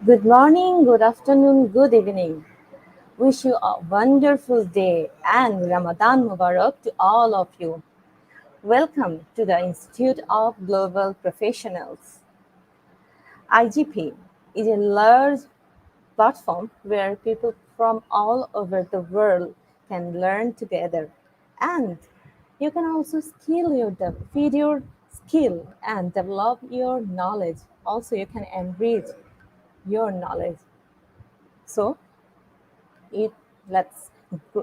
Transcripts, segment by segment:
Good morning, good afternoon, good evening. Wish you a wonderful day and Ramadan Mubarak to all of you. Welcome to the Institute of Global Professionals. IGP is a large platform where people from all over the world can learn together. And you can also feed your skill and develop your knowledge. Also, you can enrich your knowledge. So, it, let's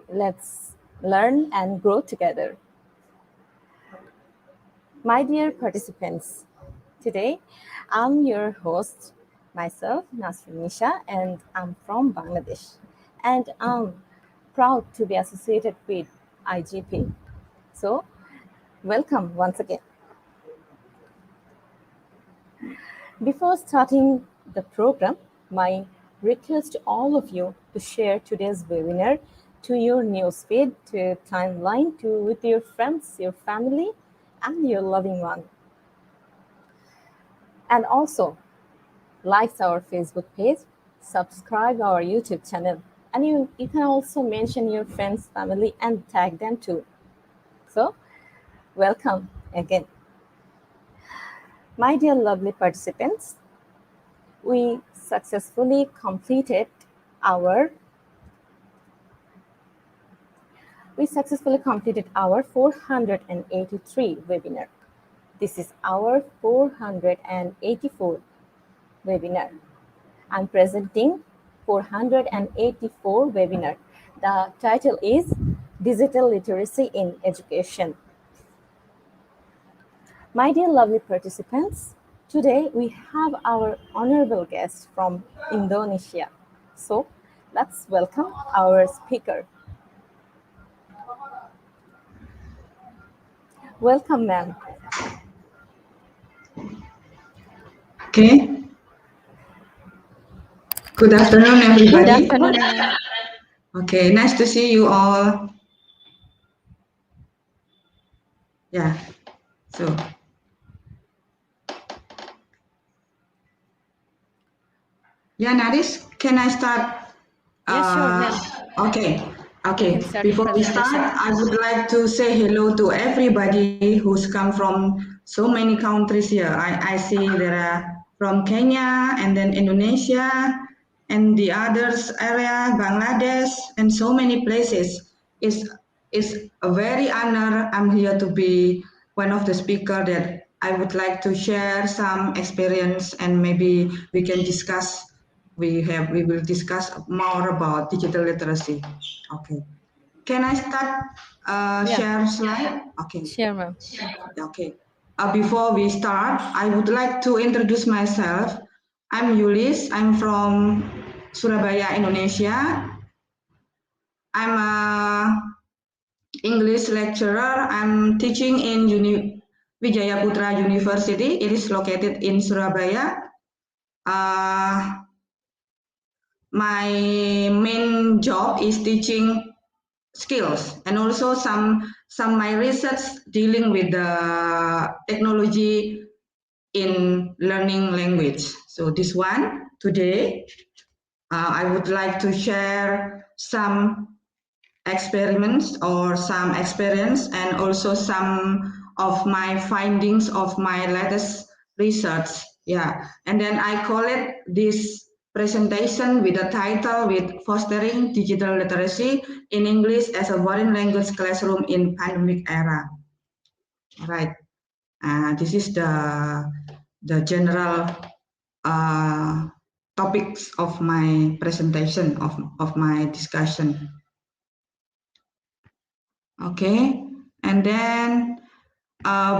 let's learn and grow together. My dear participants, today I'm your host, myself, Nasrin Nisha, and I'm from Bangladesh. And I'm proud to be associated with IGP. So, welcome once again. Before starting the program, my request to all of you to share today's webinar to your newsfeed, to your timeline, to with your friends, your family, and your loving one. And also, like our Facebook page, subscribe our YouTube channel, and you can also mention your friends, family, and tag them too. So, welcome again. My dear lovely participants, we successfully completed our 483 webinar. This is our 484 webinar. I'm presenting 484 webinar. The title is Digital Literacy in Education. My dear lovely participants, today we have our honorable guest from Indonesia. So let's welcome our speaker. Welcome, ma'am. Okay. Good afternoon, everybody. Good afternoon, ma'am. Okay, nice to see you all. Yeah, so. Yeah, Naris, can I start? Yes, sure, ma'am. Okay, You okay. can start your Before we start, presentation. I would like to say hello to everybody who's come from so many countries here. I see there are from Kenya and then Indonesia and the others area, Bangladesh, and so many places. It's a very honor. I'm here to be one of the speaker that I would like to share some experience and maybe we can discuss. We will discuss more about digital literacy. Okay. Can I start Yeah, share slide? Okay. sure, ma'am. Okay. Before we start, I would like to introduce myself. I'm Yulis. I'm from Surabaya, Indonesia. I'm a English lecturer. I'm teaching in Wijaya Putra University. It is located in Surabaya. My main job is teaching skills and also some my research dealing with the technology in learning language. So this one today, I would like to share some experiments or some experience and also some of my findings of my latest research. Yeah, and then I call it this presentation with the title with fostering digital literacy in English as a foreign language classroom in pandemic era. All right, this is the general topics of my presentation of my discussion. Okay, and then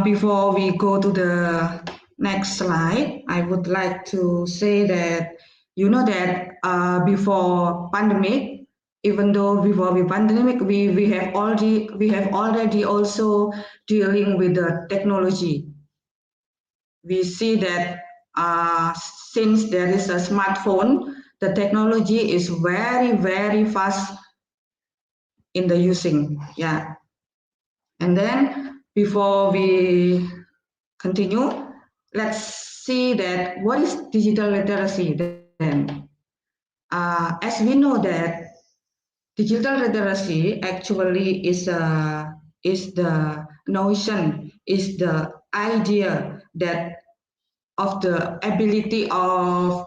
before we go to the next slide, I would like to say that you know that before pandemic, even though before the pandemic, we have already also dealing with the technology. We see that since there is a smartphone, the technology is very fast in the using. Yeah, and then before we continue, let's see that what is digital literacy then. As we know that digital literacy actually is the notion, is the idea that of the ability uh,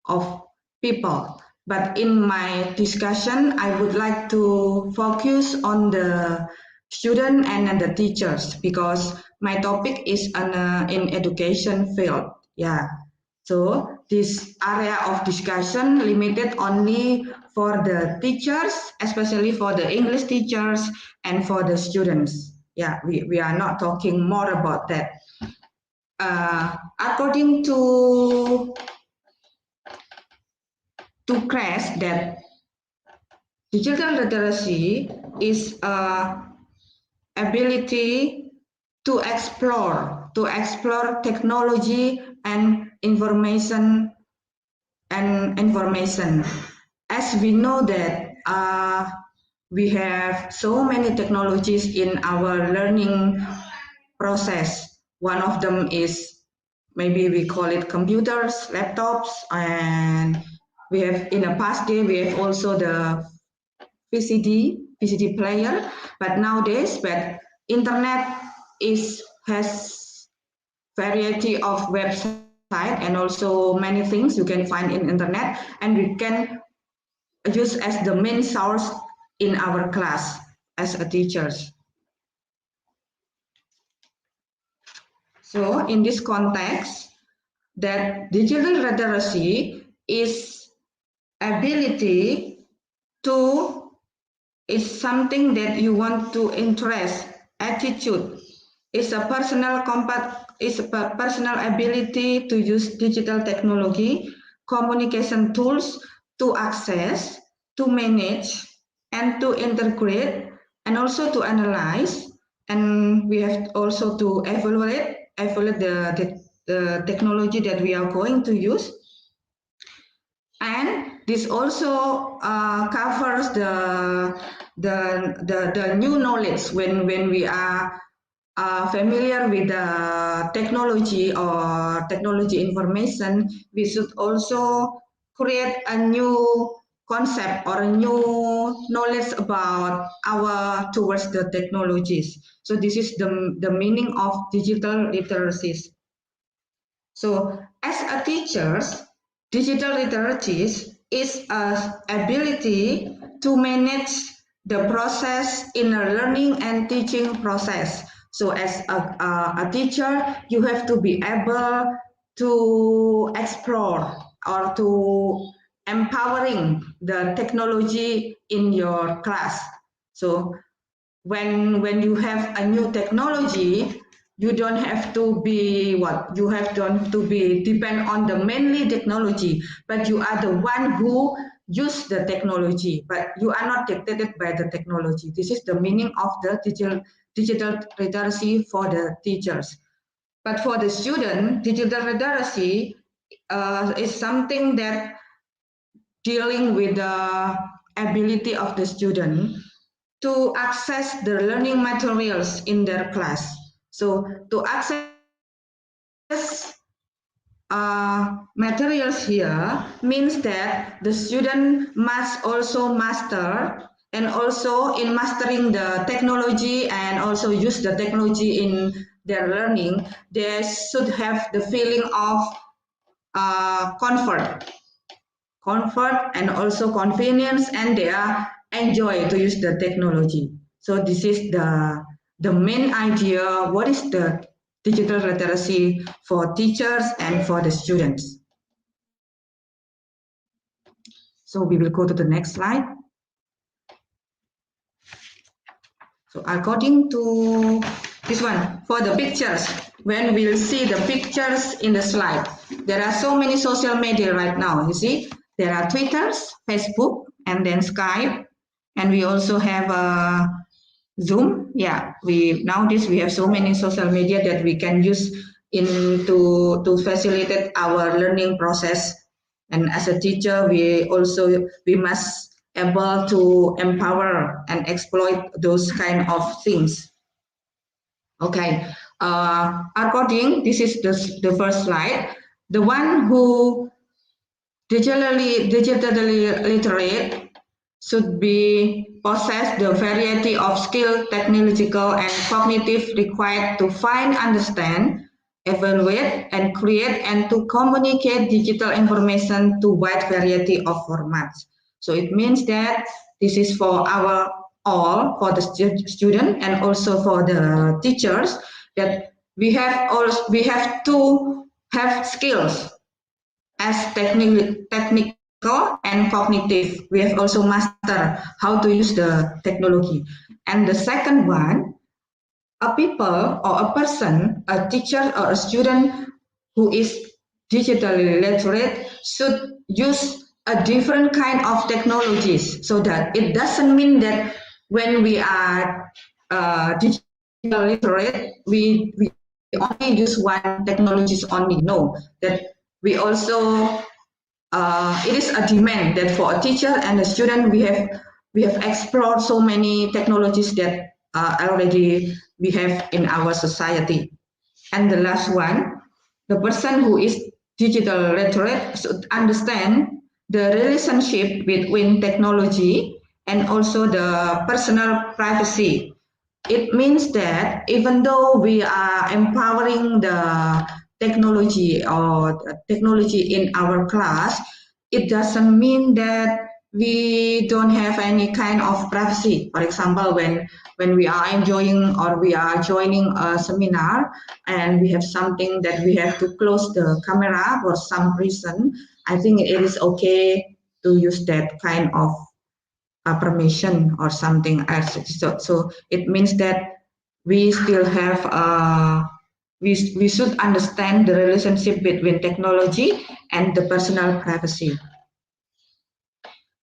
of people. But in my discussion, I would like to focus on the student and the teachers because my topic is in education field. Yeah. So this area of discussion limited only for the teachers, especially for the English teachers and for the students. Yeah, we are not talking more about that. According to CREST, that digital literacy is ability to explore technology and information. As we know that we have so many technologies in our learning process. One of them is, maybe we call it computers, laptops, and we have in the past day we have also the VCD player. But nowadays, but internet has variety of website and also many things you can find in internet, and we can use as the main source in our class as a teachers. So in this context, that digital literacy is ability to is something that you want to interest, attitude, is a personal ability to use digital technology, communication tools to access, to manage, and to integrate, and also to analyze, and we have also to evaluate the technology that we are going to use. And this also covers the new knowledge when we are familiar with the technology or technology information. We should also create a new concept or a new knowledge about our towards the technologies. So this is the meaning of digital literacies. So as a teachers, digital literacies is a ability to manage the process in a learning and teaching process. So as a teacher, you have to be able to explore or to empowering the technology in your class. So when you have a new technology, you don't have to be don't to be depend on the mainly technology, but you are the one who use the technology, but you are not dictated by the technology. This is the meaning of the digital literacy for the teachers. But for the student, digital literacy is something that dealing with the ability of the student to access the learning materials in their class. So to access materials here means that the student must also master, and also in mastering the technology and also use the technology in their learning, they should have the feeling of comfort and also convenience, and they are enjoy to use the technology. So this is the main idea. What is the digital literacy for teachers and for the students? So we will go to the next slide. So according to this one, for the pictures, when we'll see the pictures in the slide, there are so many social media right now. You see, there are Twitters, Facebook, and then Skype, and we also have Zoom. Yeah, nowadays we have so many social media that we can use to facilitate our learning process. And as a teacher, we must able to empower and exploit those kind of things. Okay, According, this is the first slide, the one who digitally literate should be possess the variety of skill, technological, and cognitive required to find, understand, evaluate, and create, and to communicate digital information to wide variety of formats. So it means that this is for our all, for the student and also for the teachers, that we have to have skills as technical and cognitive. We have also master how to use the technology. And the second one, a people or a person, a teacher or a student who is digitally literate should use a different kind of technologies, so that it doesn't mean that when we are digital literate, we only use one technologies only. No, that we also it is a demand that for a teacher and a student we have explored so many technologies that already we have in our society. And the last one, the person who is digital literate should understand the relationship between technology and also the personal privacy. It means that even though we are empowering the technology or technology in our class, it doesn't mean that we don't have any kind of privacy. For example, when we are enjoying or we are joining a seminar and we have something that we have to close the camera for some reason, I think it is okay to use that kind of permission or something else. So it means that we still have we should understand the relationship between technology and the personal privacy.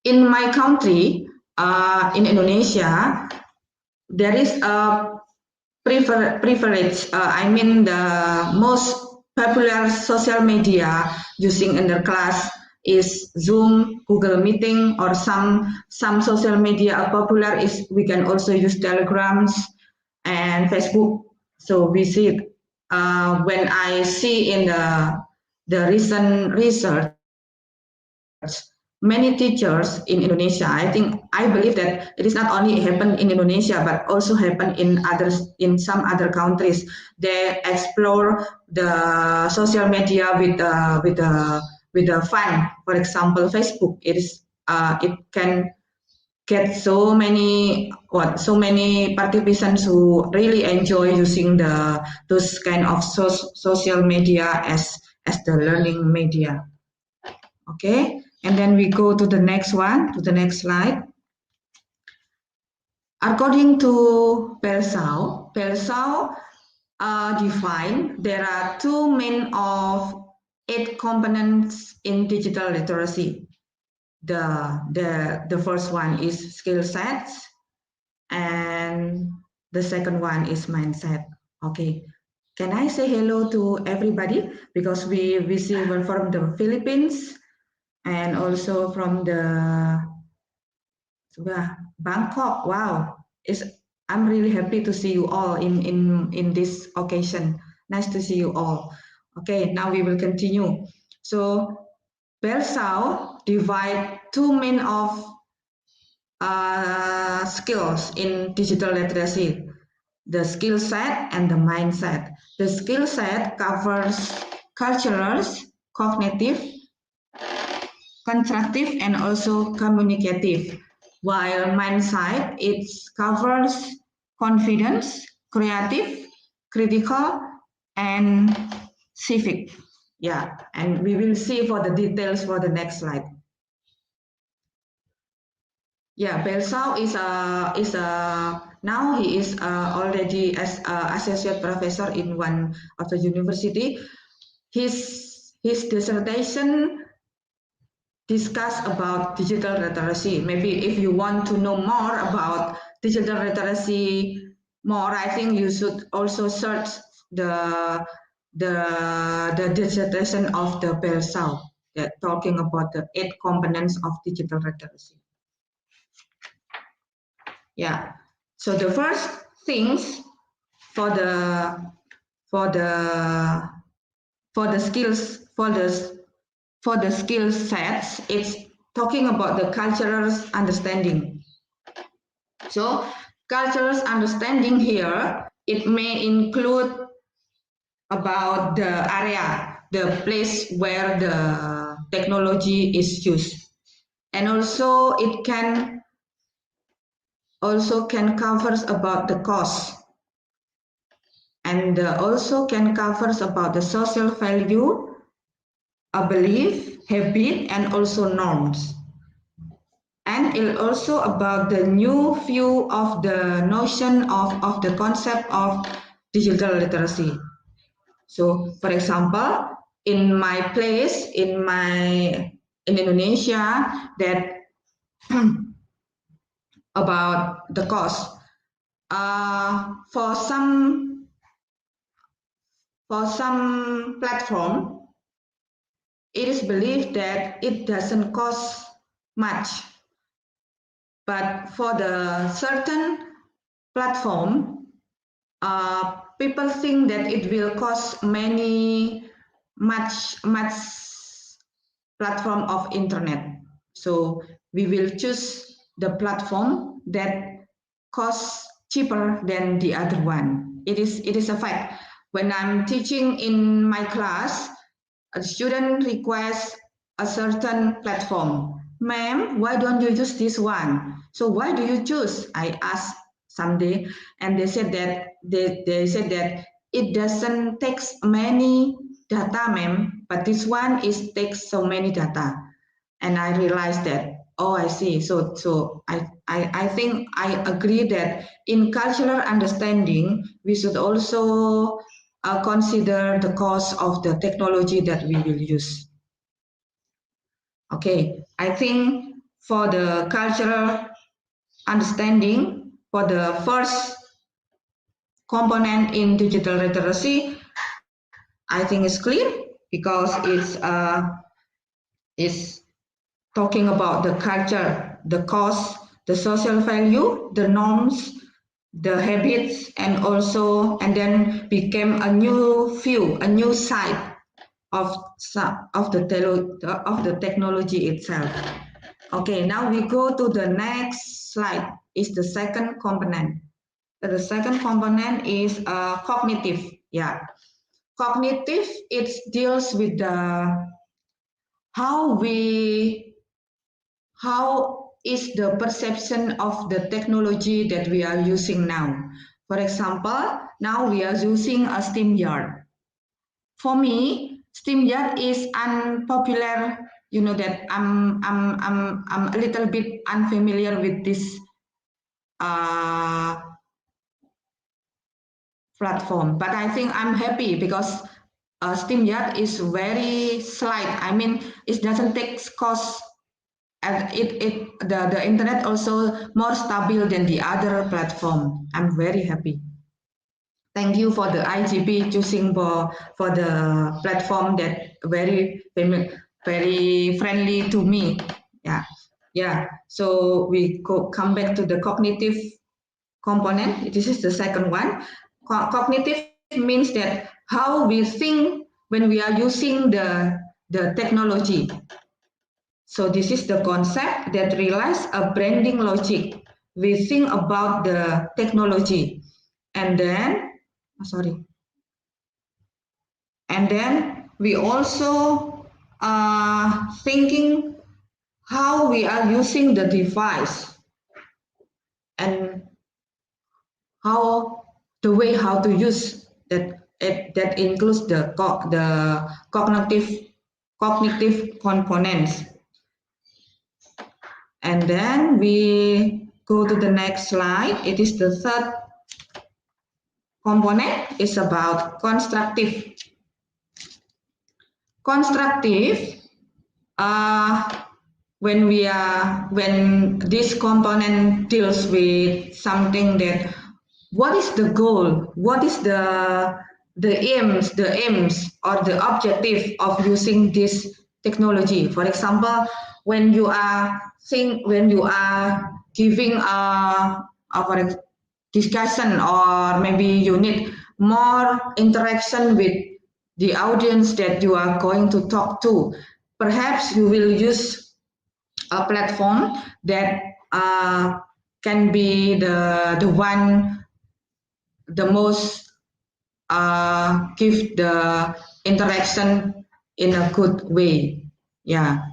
In my country, in Indonesia, there is a privilege. I mean, the most popular social media using in the class is Zoom, Google Meeting, or some social media popular is we can also use Telegrams and Facebook. So we see when I see in the recent research, many teachers in Indonesia, I believe that it is not only happen in Indonesia but also happen in some other countries. They explore the social media with the fun. For example, Facebook. It can get so many participants who really enjoy using those kind of social media as the learning media. Okay, and then we go to the next one, to the next slide. According to Persau define there are two main of 8 components in digital literacy. The first one is skill sets, and the second one is mindset. Okay, can I say hello to everybody, because we see one from the Philippines and also from the Bangkok. Wow, I'm really happy to see you all in this occasion. Nice to see you all. Okay, now we will continue. So Persau divide two main of skills in digital literacy: the skill set and the mindset. The skill set covers cultural, cognitive, constructive, and also communicative, while mindset it covers confidence, creative, critical, and civic. Yeah, and we will see for the details for the next slide. Yeah, Persau is a now he is already as associate professor in one of the university. His dissertation discuss about digital literacy. Maybe if you want to know more about digital literacy more, I think you should also search the dissertation of the Persau, talking about the 8 components of digital literacy. Yeah. So the first things for the for the skills for the skill sets. It's talking about the cultural understanding. So cultural understanding here, it may include about the area, the place where the technology is used, and also it can covers about the cost, and also can covers about the social value, a belief, habit, and also norms. And it also about the new view of the notion of the concept of digital literacy. So, for example, in my place, in Indonesia, that about the cost. For some platform, it is believed that it doesn't cost much, but for the certain platform, people think that it will cost much platform of internet. So we will choose the platform that costs cheaper than the other one. It is a fact. When I'm teaching in my class, a student requests a certain platform. Ma'am, why don't you use this one? So why do you choose? I asked someday, and they said that it doesn't take many data, ma'am, but this one takes so many data. And I realized that, oh, I see. So I think I agree that in cultural understanding, we should also consider the cost of the technology that we will use. Okay, I think for the cultural understanding, for the first component in digital literacy, I think it's clear because it's talking about the culture, the cost, the social value, the norms, the habits, and then became a new view, a new side of the technology itself. Okay, now we go to the next slide. Is the second component. The second component is cognitive. Yeah, cognitive. It deals with the how is the perception of the technology that we are using now. For example, now we are using a SteamYard. For me, SteamYard is unpopular. You know that I'm a little bit unfamiliar with this platform, but I think I'm happy because SteamYard is very slight. I mean, it doesn't take cost, and the internet also more stable than the other platform. I'm very happy. Thank you for the IGP choosing for the platform that very friendly to me. Yeah. So we come back to the cognitive component. This is the second one. Cognitive means that how we think when we are using the technology. So this is the concept that relies a branding logic. We think about the technology, and then we also thinking how we are using the device and how to use that. That includes the cognitive components. And then we go to the next slide. It is the third component. It's about constructive. Constructive, when this component deals with something that what is the goal, what is the aims or the objective of using this technology. For example, when you are giving a discussion, or maybe you need more interaction with the audience that you are going to talk to. Perhaps you will use a platform that can be the one the most give the interaction in a good way. Yeah.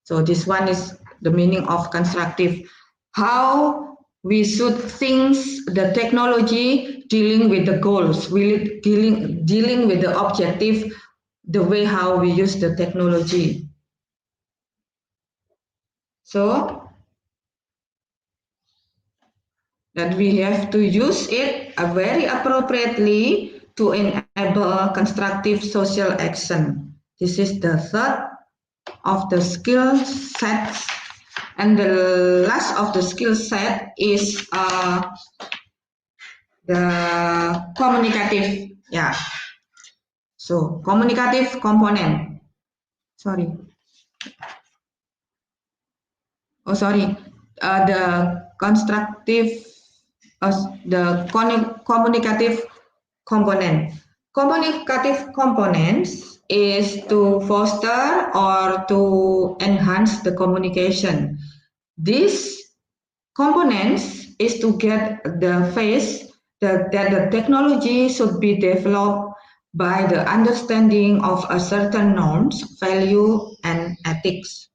So this one is the meaning of constructive. How we should think the technology dealing with the goals, really dealing with the objective, the way how we use the technology. So that we have to use it very appropriately to enable constructive social action. This is the third of the skill sets, and the last of the skill set is the communicative. Yeah. So communicative component. Sorry. Oh, sorry. The constructive, communicative component. Communicative components is to foster or to enhance the communication. These components is to get the phase that the technology should be developed by the understanding of a certain norms, value, and ethics.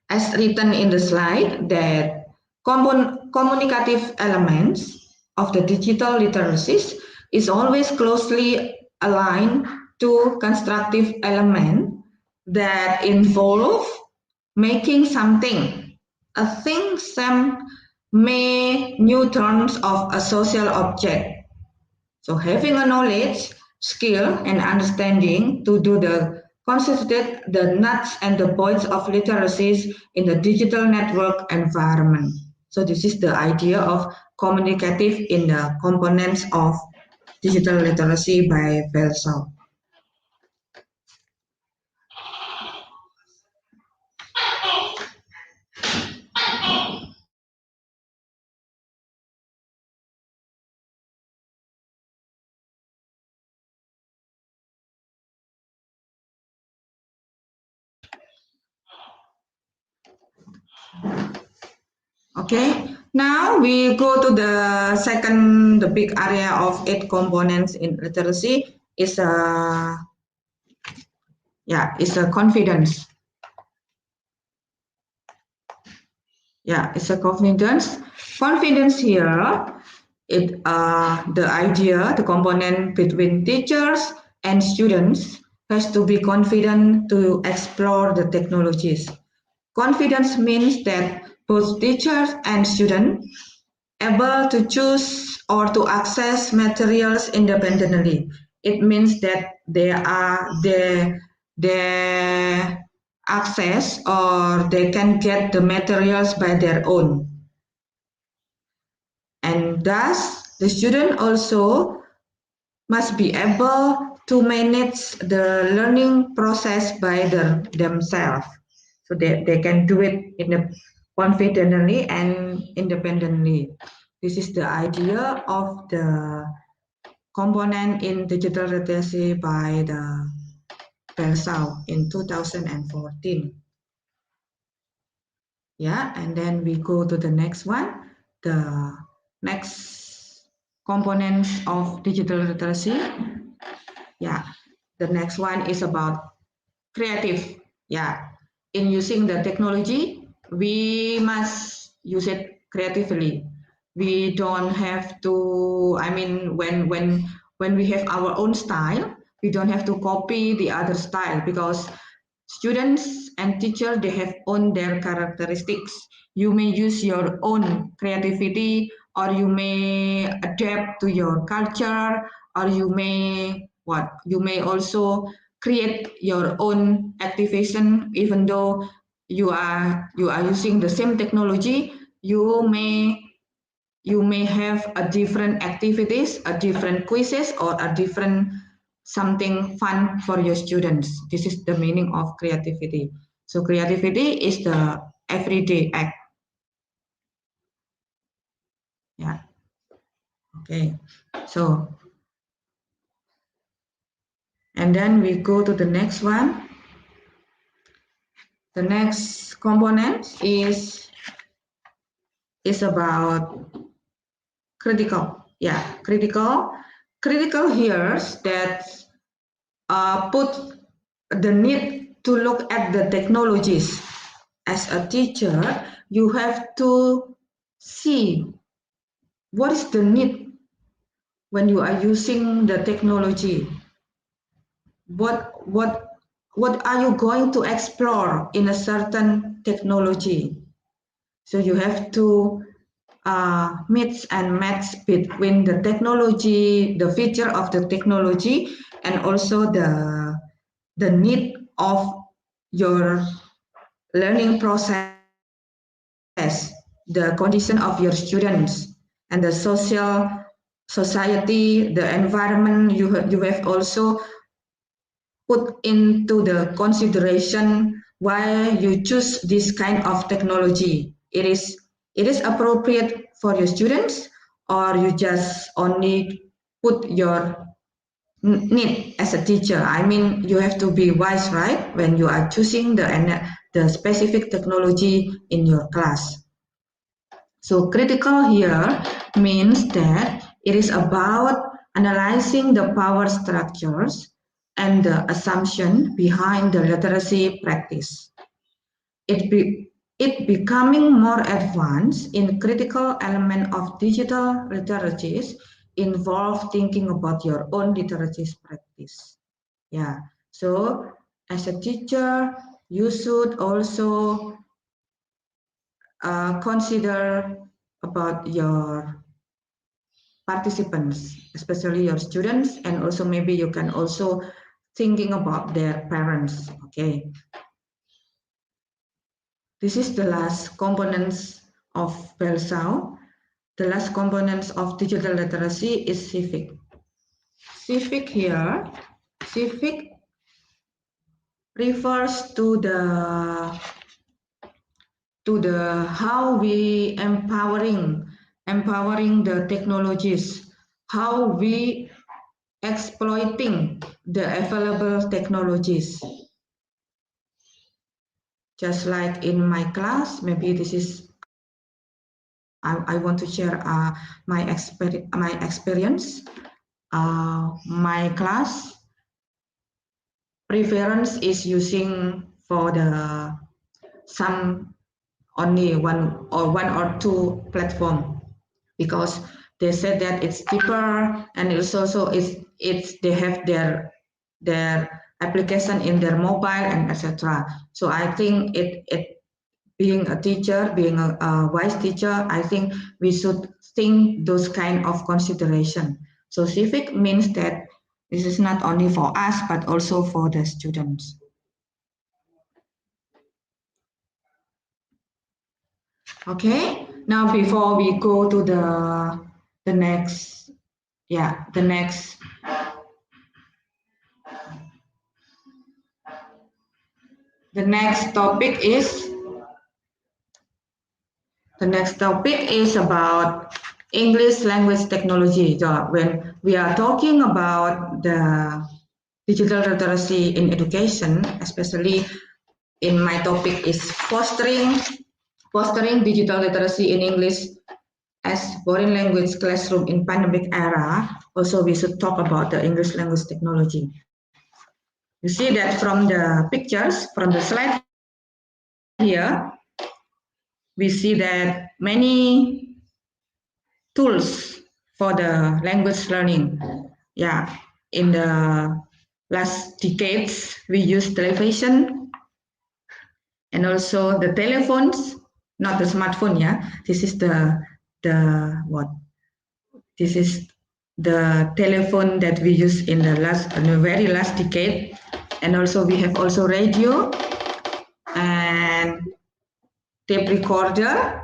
As written in the slide, that communicative elements of the digital literacies is always closely aligned to constructive element that involve making something, a thing, some may new terms of a social object. So having a knowledge, skill, and understanding to do the constitute the nuts and the bolts of literacies in the digital network environment. So this is the idea of communicative in the components of digital literacy by Belshaw. Okay, now we go to the second, the big area of 8 components in literacy is is a confidence. Yeah, it's a confidence. Confidence here, the idea, the component between teachers and students has to be confident to explore the technologies. Confidence means that both teachers and students able to choose or to access materials independently. It means that they access or they can get the materials by their own. And thus, the student also must be able to manage the learning process by themselves. So they can do it confidently and independently. This is the idea of the component in digital literacy by the Belshaw in 2014. Yeah, and then we go to the next one. The next components of digital literacy. Yeah, the next one is about creative. Yeah, in using the technology, we must use it creatively. We don't have to, I mean, when we have our own style, we don't have to copy the other style, because students and teachers, they have own their characteristics. You may use your own creativity, or you may adapt to your culture, or you may you may also create your own activation. Even though you are using the same technology, you may have a different activities, a different quizzes, or a different something fun for your students. This is the meaning of creativity. So creativity is the everyday act. Yeah. Okay, so and then we go to the next one. The next component is about critical. Yeah, critical here that put the need to look at the technologies. As a teacher, you have to see what is the need when you are using the technology. What are you going to explore in a certain technology? So you have to mix and match between the technology, the feature of the technology, and also the need of your learning process, the condition of your students, and the society, the environment. You have also put into the consideration why you choose this kind of technology. It is appropriate for your students, or you just only put your need as a teacher. I mean, you have to be wise, right, when you are choosing the specific technology in your class. So critical here means that it is about analyzing the power structures and the assumption behind the literacy practice. It becoming more advanced in critical element of digital literacies involve thinking about your own literacy practice. Yeah. So as a teacher, you should also consider about your participants, especially your students, and also maybe you can also thinking about their parents. Okay. This is the last components of BELSAO. The last components of digital literacy is civic. Civic here, civic refers to the how we empowering the technologies, how we exploiting the available technologies. Just like in my class, maybe this is I want to share my experience. My class preference is using for the some only one or two platform, because they said that it's cheaper, and it's also they have their application in their mobile and etc. So I think it being a teacher, being a wise teacher, I think we should think those kind of consideration. So civic means that this is not only for us but also for the students. Okay, now before we go to the next, the next topic is about English language technology. So when we are talking about the digital literacy in education, especially in my topic is fostering digital literacy in English as foreign language classroom in pandemic era. Also, we should talk about the English language technology. You see that from the pictures, from the slide here, we see that many tools for the language learning. Yeah, in the last decades, we use television and also the telephones, not the smartphone. Yeah, this is the what? This is the telephone that we use in the very last decade, and also we have also radio and tape recorder,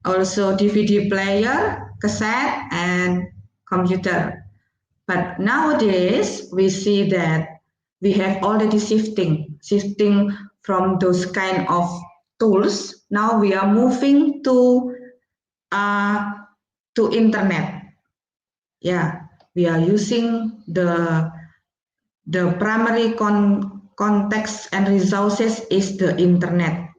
also DVD player, cassette, and computer. But nowadays we see that we have already shifting from those kind of tools. Now we are moving to internet. Yeah, we are using the primary context and resources is the internet.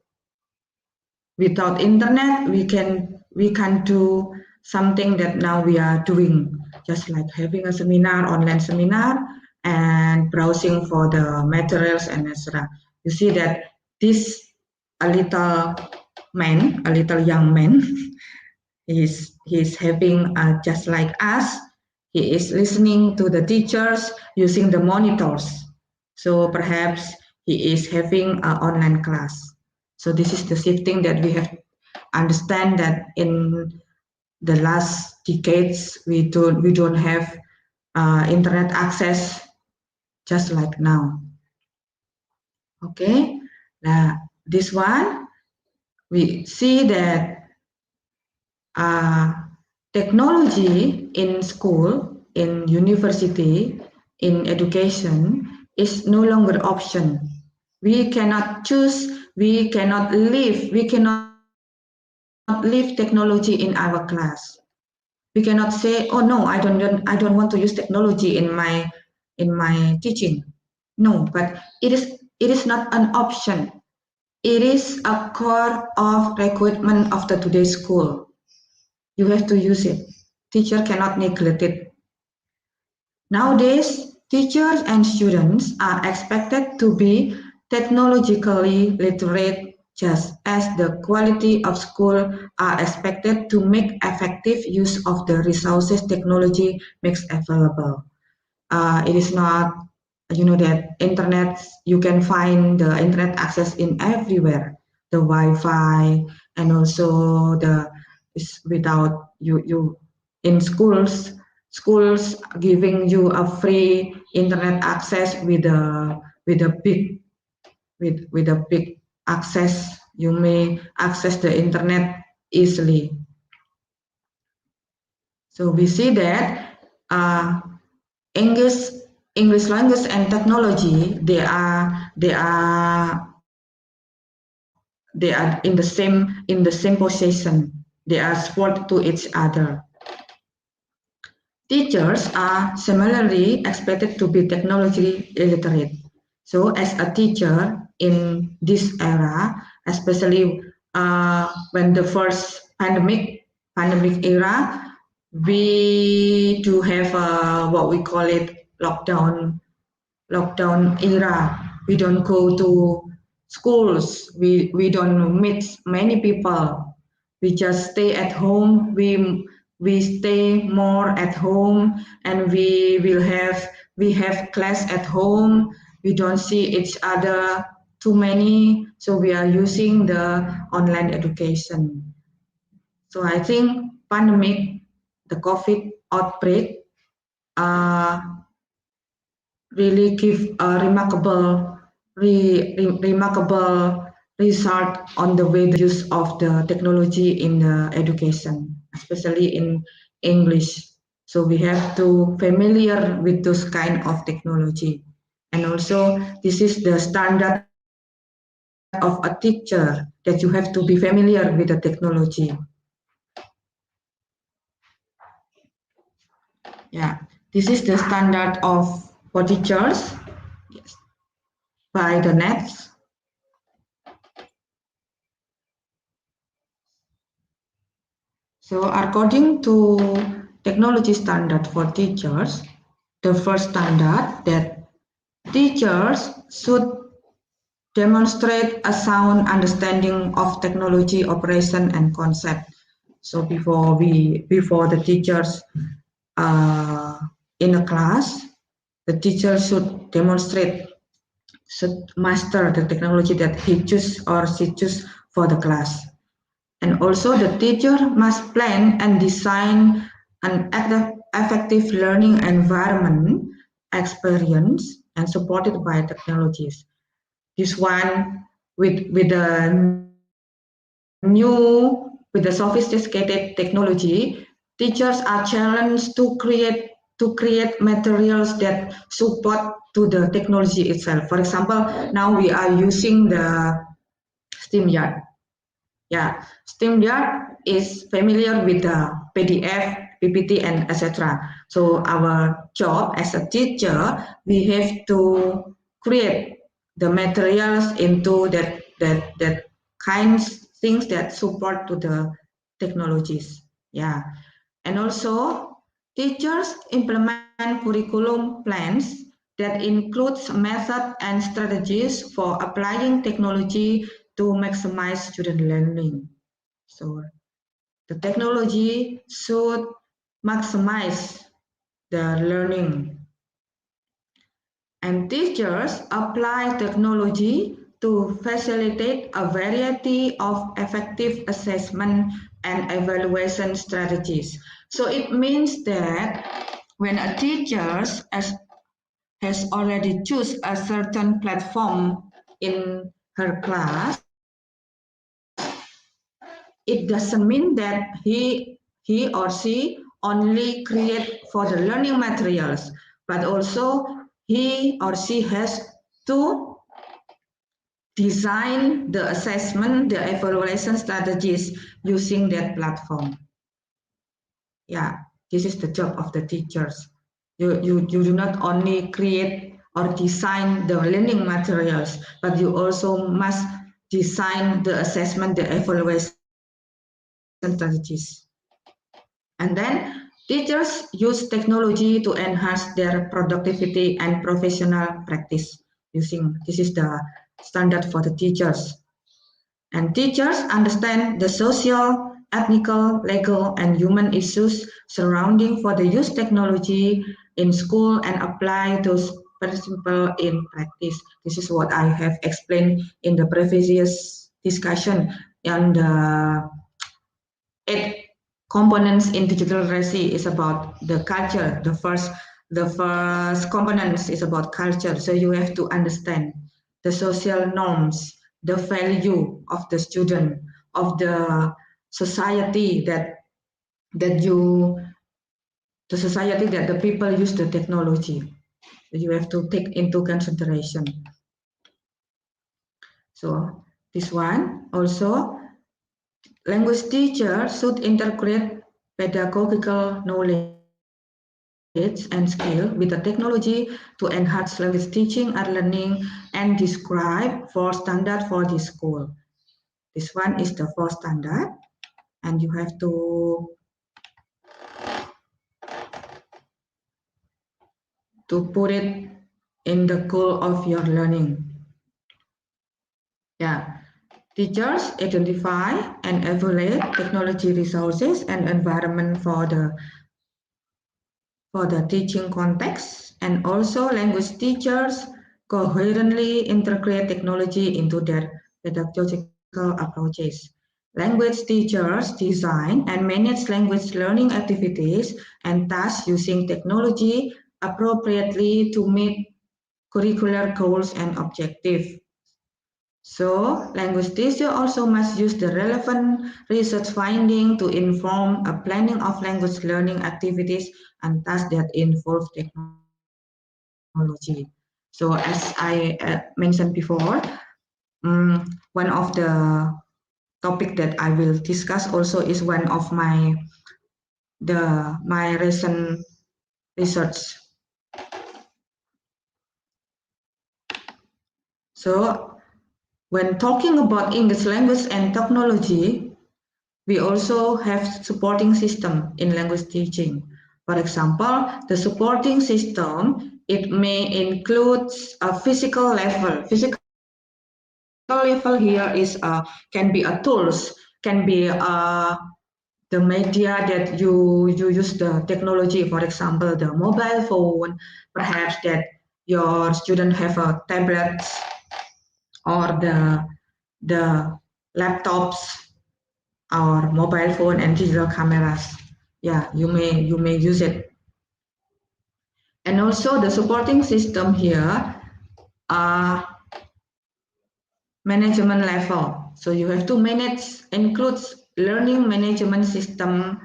Without internet, we can do something that now we are doing, just like having a seminar, online seminar, and browsing for the materials and etc. You see that this a little young man, he's having just like us. He is listening to the teachers using the monitors. So perhaps he is having an online class. So this is the shifting that we have understand that in the last decades we don't have internet access just like now. Okay, now this one we see that technology in school, in university, in education is no longer option. We cannot choose, we cannot leave technology in our class. We cannot say, oh no, I don't want to use technology in my teaching. No, but it is not an option. It is a core of requirement of the today's school. You have to use it. Teacher cannot neglect it. Nowadays, teachers and students are expected to be technologically literate, just as the quality of school are expected to make effective use of the resources technology makes available. It is not, that internet, you can find the internet access in everywhere, the Wi-Fi, and also is without you in schools giving you a free internet access with a big with a big access. You may access the internet easily. So we see that English language and technology, they are in the same position. They are support to each other. Teachers are similarly expected to be technology illiterate. So as a teacher in this era, especially when the first pandemic era, we do have what we call it lockdown era. We don't go to schools. We don't meet many people. We just stay at home. We stay more at home, and we have class at home. We don't see each other too many, so we are using the online education. So I think pandemic, the COVID outbreak, really give a remarkable result on the way the use of the technology in the education, especially in English. So we have to familiar with those kind of technology, and also this is the standard of a teacher, that you have to be familiar with the technology. Yeah, this is the standard of for teachers. Yes. By the next. So according to technology standard for teachers, the first standard that teachers should demonstrate a sound understanding of technology operation and concept. So before the teachers in a class, the teacher should master the technology that he choose or she choose for the class. And also the teacher must plan and design an effective learning environment experience and supported by technologies. This one with the sophisticated technology, teachers are challenged to create materials that support to the technology itself. For example, now we are using the STEAMyard. Yeah, STEAMyard is familiar with the PDF PPT and etc. So our job as a teacher, we have to create the materials into that kinds things that support to the technologies. Yeah, and also teachers implement curriculum plans that includes method and strategies for applying technology to maximize student learning. So the technology should maximize the learning, and teachers apply technology to facilitate a variety of effective assessment and evaluation strategies. So it means that when a teacher has already choose a certain platform in her class, it doesn't mean that he or she only create for the learning materials, but also he or she has to design the assessment, the evaluation strategies using that platform. Yeah, this is the job of the teachers. You do not only create or design the learning materials, but you also must design the assessment, the evaluation strategies. And then teachers use technology to enhance their productivity and professional practice using, this is the standard for the teachers. And teachers understand the social, ethical, legal, and human issues surrounding for the use technology in school and apply those principles in practice. This is what I have explained in the previous discussion on the 8 components in digital literacy is about the culture. The first component is about culture. So you have to understand the social norms, the value of the student, of the society that you the society that the people use the technology. You have to take into consideration. So this one also, language teacher should integrate pedagogical knowledge and skill with the technology to enhance language teaching and learning and describe 4 standard for the school. This one is the 4 standard, and you have to put it in the goal of your learning. Yeah. Teachers identify and evaluate technology resources and environment for the teaching context, and also language teachers coherently integrate technology into their pedagogical approaches. Language teachers design and manage language learning activities and tasks using technology appropriately to meet curricular goals and objectives. So, language teacher also must use the relevant research finding to inform a planning of language learning activities and tasks that involve technology. So, as I mentioned before, one of the topic that I will discuss also is one of my recent research. So, when talking about English language and technology, we also have supporting system in language teaching. For example, the supporting system, it may include a physical level. Physical level here is can be a tools, can be the media that you use the technology. For example, the mobile phone, perhaps that your student have a tablet or the laptops or mobile phone and digital cameras. Yeah, you may use it. And also the supporting system here are management level. So you have to manage, includes learning management system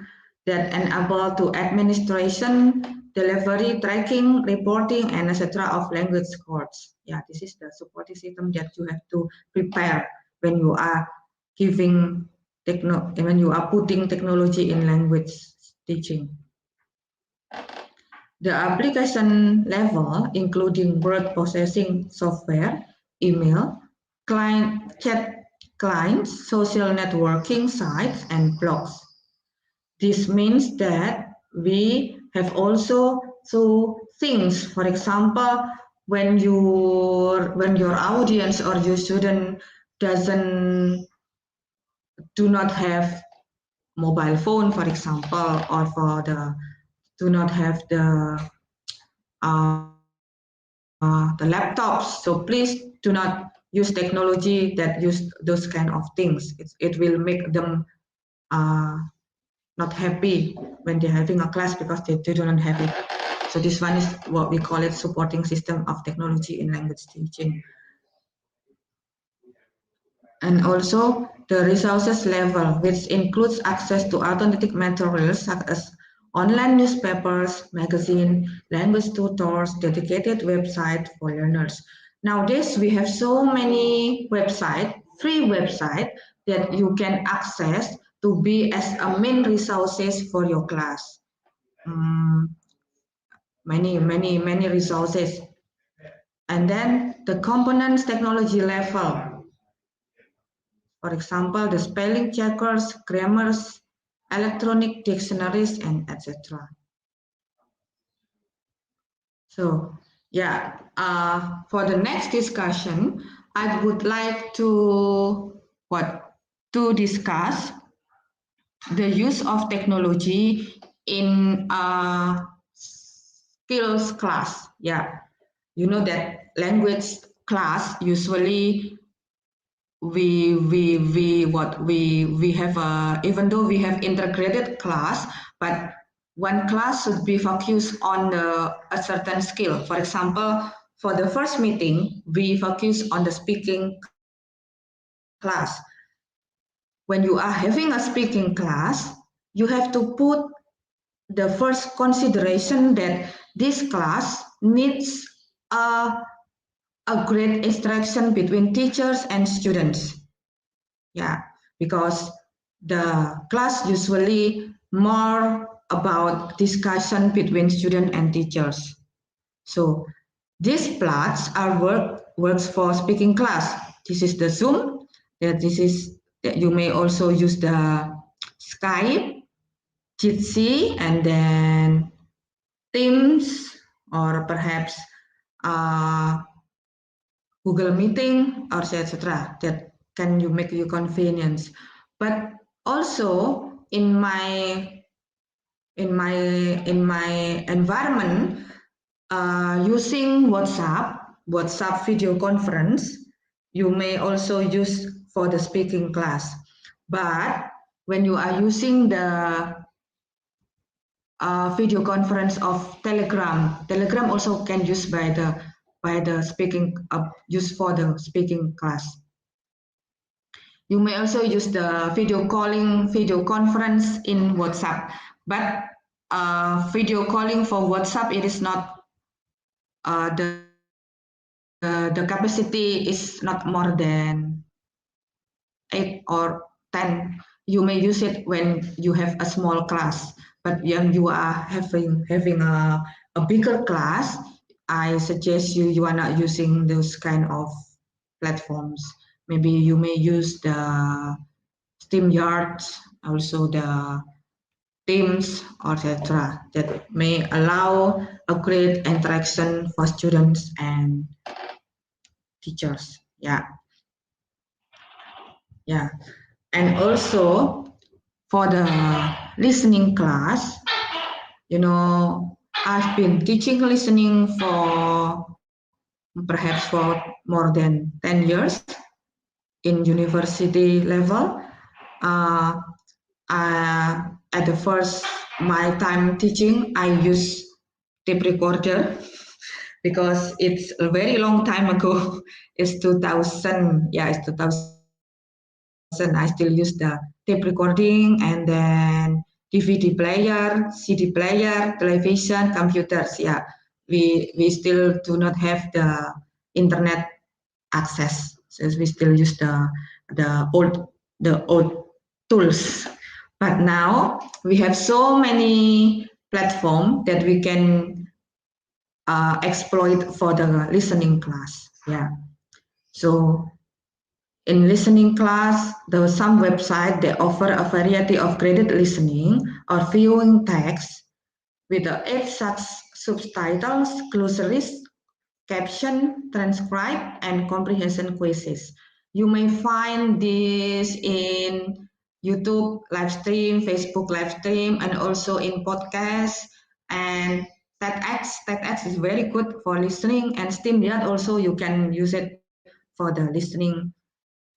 that enable to administration, delivery, tracking, reporting, and etc. of language courses. Yeah, this is the supporting system that you have to prepare when you are giving when you are putting technology in language teaching. The application level, including word processing software, email, client chat clients, social networking sites, and blogs. This means that we have also things, for example, when your audience or your student do not have mobile phone, for example, or do not have the laptops. So please do not use technology that use those kind of things. It will make them not happy when they're having a class because they do not have it. So this one is what we call it supporting system of technology in language teaching. And also the resources level, which includes access to alternative materials such as online newspapers, magazine, language tutors, dedicated website for learners. Nowadays, we have so many websites, free websites that you can access to be as a main resources for your class. Many resources. And then the components technology level. For example, the spelling checkers, grammars, electronic dictionaries, and etc. So, yeah, for the next discussion, I would like to discuss the use of technology in skills class. Yeah, you know that language class usually we have even though we have integrated class, but one class should be focused on a certain skill. For example, for the first meeting, we focus on the speaking class. When you are having a speaking class, you have to put the first consideration that this class needs a great interaction between teachers and students. Yeah, because the class usually more about discussion between student and teachers. So these plots are works for speaking class. This is the Zoom. You may also use the Skype, Jitsi, and then Teams, or perhaps Google Meeting, or etc. That can you make you convenience. But also in my environment, using WhatsApp video conference, you may also use for the speaking class. But when you are using the video conference of Telegram also can use by the speaking use for the speaking class. You may also use the video conference in WhatsApp, but video calling for WhatsApp, it is not the capacity is not more than 8 or 10. You may use it when you have a small class, but when you are having a bigger class, I suggest you are not using those kind of platforms. Maybe you may use the StreamYard, also the Teams, etc. that may allow a great interaction for students and teachers. Yeah. And also for the listening class, I've been teaching listening for perhaps for more than 10 years in university level. At the first my time teaching, I use tape recorder because it's a very long time ago. It's 2000. Yeah, it's 2000. I still use the tape recording, and then DVD player, CD player, television, computers. Yeah, we still do not have the internet access, so we still use the old tools. But now we have so many platforms that we can exploit for the listening class. Yeah. So in listening class, there are some websites that offer a variety of graded listening or viewing text with the 8 such subtitles, glossaries, caption, transcribe, and comprehension quizzes. You may find this in YouTube live stream, Facebook live stream, and also in podcasts and TEDx. TEDx is very good for listening, and SteamYard also you can use it for the listening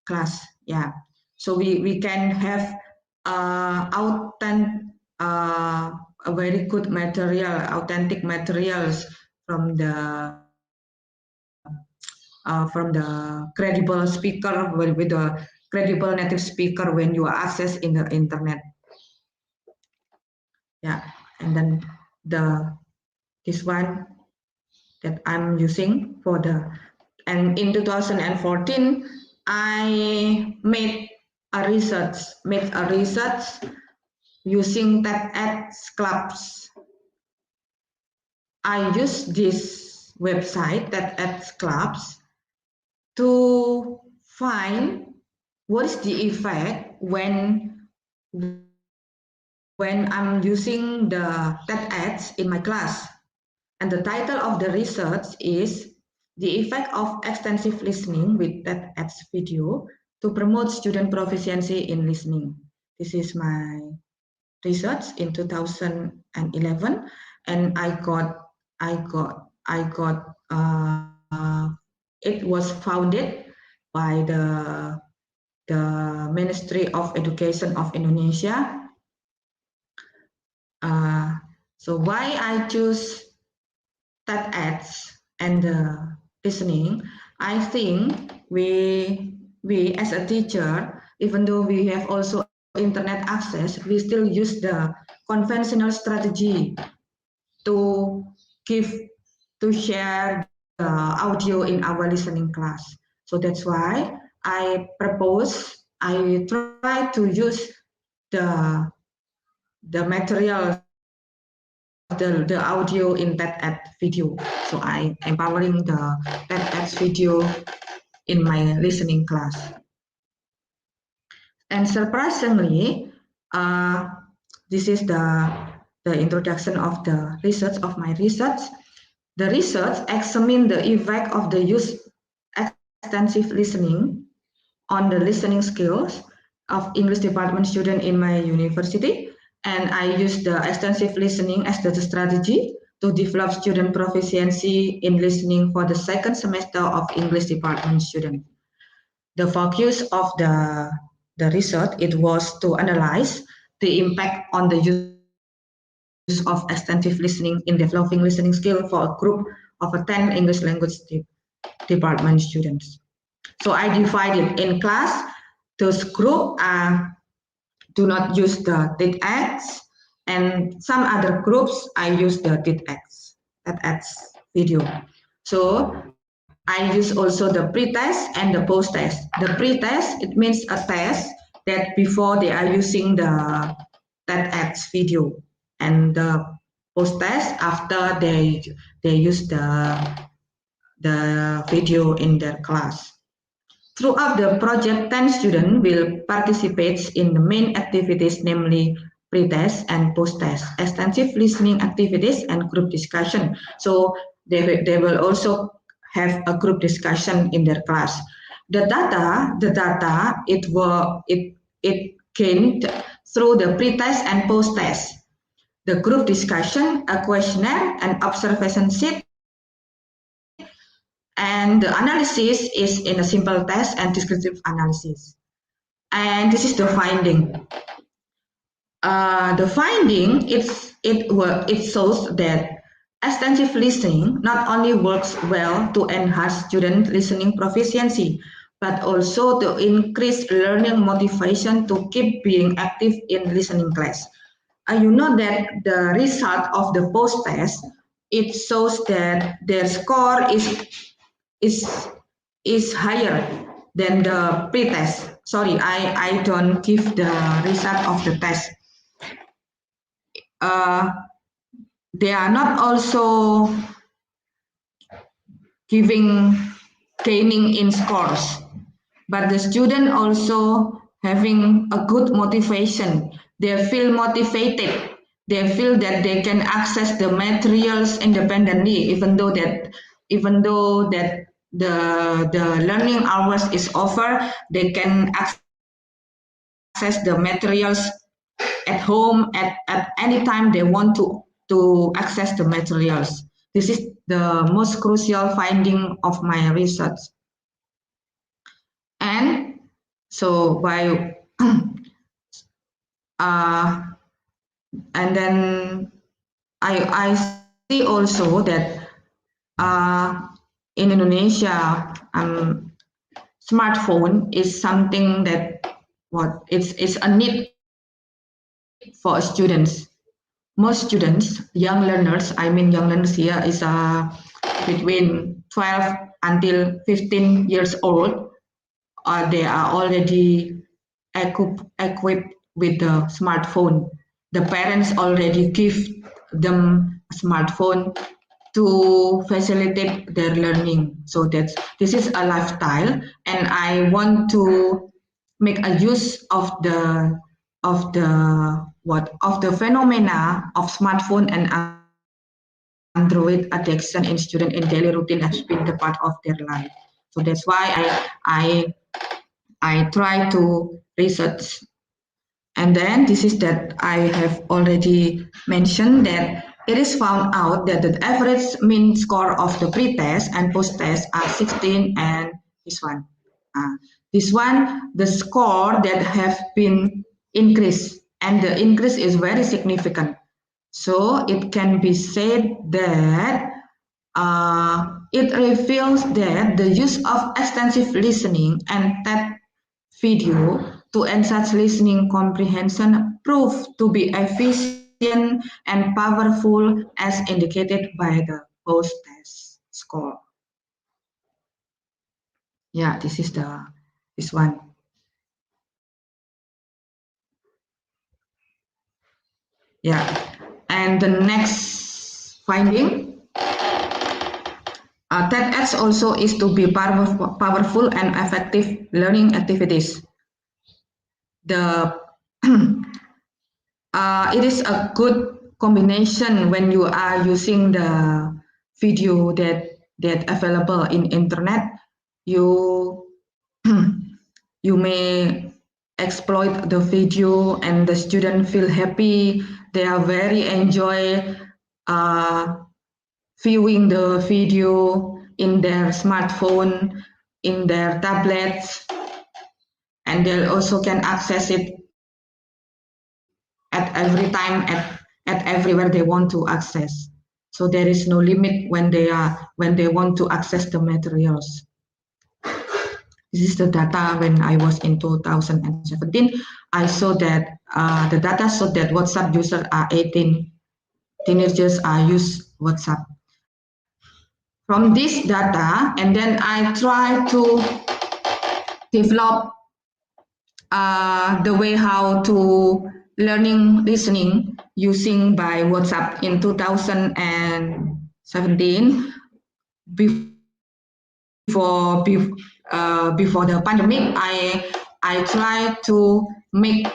class. Yeah, so we can have a very good material, authentic materials from the credible speaker with the credible native speaker when you access in the internet. Yeah, and then this one that I'm using for and in 2014 I made a research using TEDx Clubs. I use this website TEDx Clubs to find what is the effect when I'm using the TEDx in my class. And the title of the research is The Effect of Extensive Listening with TEDx Video to Promote Student Proficiency in Listening. This is my research in 2011, and it was founded by the Ministry of Education of Indonesia. So why I choose TEDx and listening? I think we as a teacher, even though we have also internet access, we still use the conventional strategy to share the audio in our listening class. So that's why I try to use the material, the audio in TEDx video. So I empowering the TEDx video in my listening class. And surprisingly, this is the introduction of the research of my research. The research examined the effect of the use extensive listening on the listening skills of English department student in my university, and I use the extensive listening as the strategy to develop student proficiency in listening for the second semester of English department student. The focus of the research, it was to analyze the impact on the use of extensive listening in developing listening skill for a group of 10 English language department students. So I divided in class. Those group do not use the TEDx, and some other groups I use the TEDx video. So I use also the pre-test and the post-test. The pre-test, it means a test that before they are using the TEDx video, and the post-test after they use the video in their class. Throughout the project, 10 students will participate in the main activities, namely pre-test and post-test, extensive listening activities, and group discussion. So they will also have a group discussion in their class. The data it gained through the pre-test and post-test. The group discussion, a questionnaire, and observation sheet, and the analysis is in a simple test and descriptive analysis. And this is the finding. The finding, it shows that extensive listening not only works well to enhance student listening proficiency, but also to increase learning motivation to keep being active in listening class. You know that the result of the post-test, it shows that their score is higher than the pre-test. sorry, I don't give the result of the test. They are not also gaining in scores, but the student also having a good motivation. They feel motivated. They feel that they can access the materials independently, even though that the learning hours is over, they can access the materials at home at any time they want to access the materials. This is the most crucial finding of my research. And so by and then I see also that in Indonesia, smartphone is something that it's a need for students. Most students, young learners, I mean young learners here is between 12 until 15 years old. They are already equipped with the smartphone. The parents already give them a smartphone to facilitate their learning. So this is a lifestyle, and I want to make a use of the phenomena of smartphone and Android addiction in student in daily routine has been the part of their life. So that's why I try to research. And then this is that I have already mentioned that it is found out that the average mean score of the pre-test and post-test are 16 and this one. This one, the score that have been increased, and the increase is very significant. So it can be said that it reveals that the use of extensive listening and TED video to enhance listening comprehension proved to be efficient and powerful as indicated by the post-test score. Yeah, this is this one. Yeah, and the next finding, TEDx also is to be powerful and effective learning activities. It is a good combination when you are using the video that available in internet. You you may exploit the video and the student feel happy. They are very enjoy viewing the video in their smartphone, in their tablets, and they also can access it at every time at everywhere they want to access. So there is no limit when they want to access the materials. This is the data when I was in 2017. I saw that the data showed that WhatsApp users are 18 teenagers use WhatsApp. From this data, and then I try to develop the way how to learning listening using by WhatsApp in 2017. Before the pandemic, I tried to make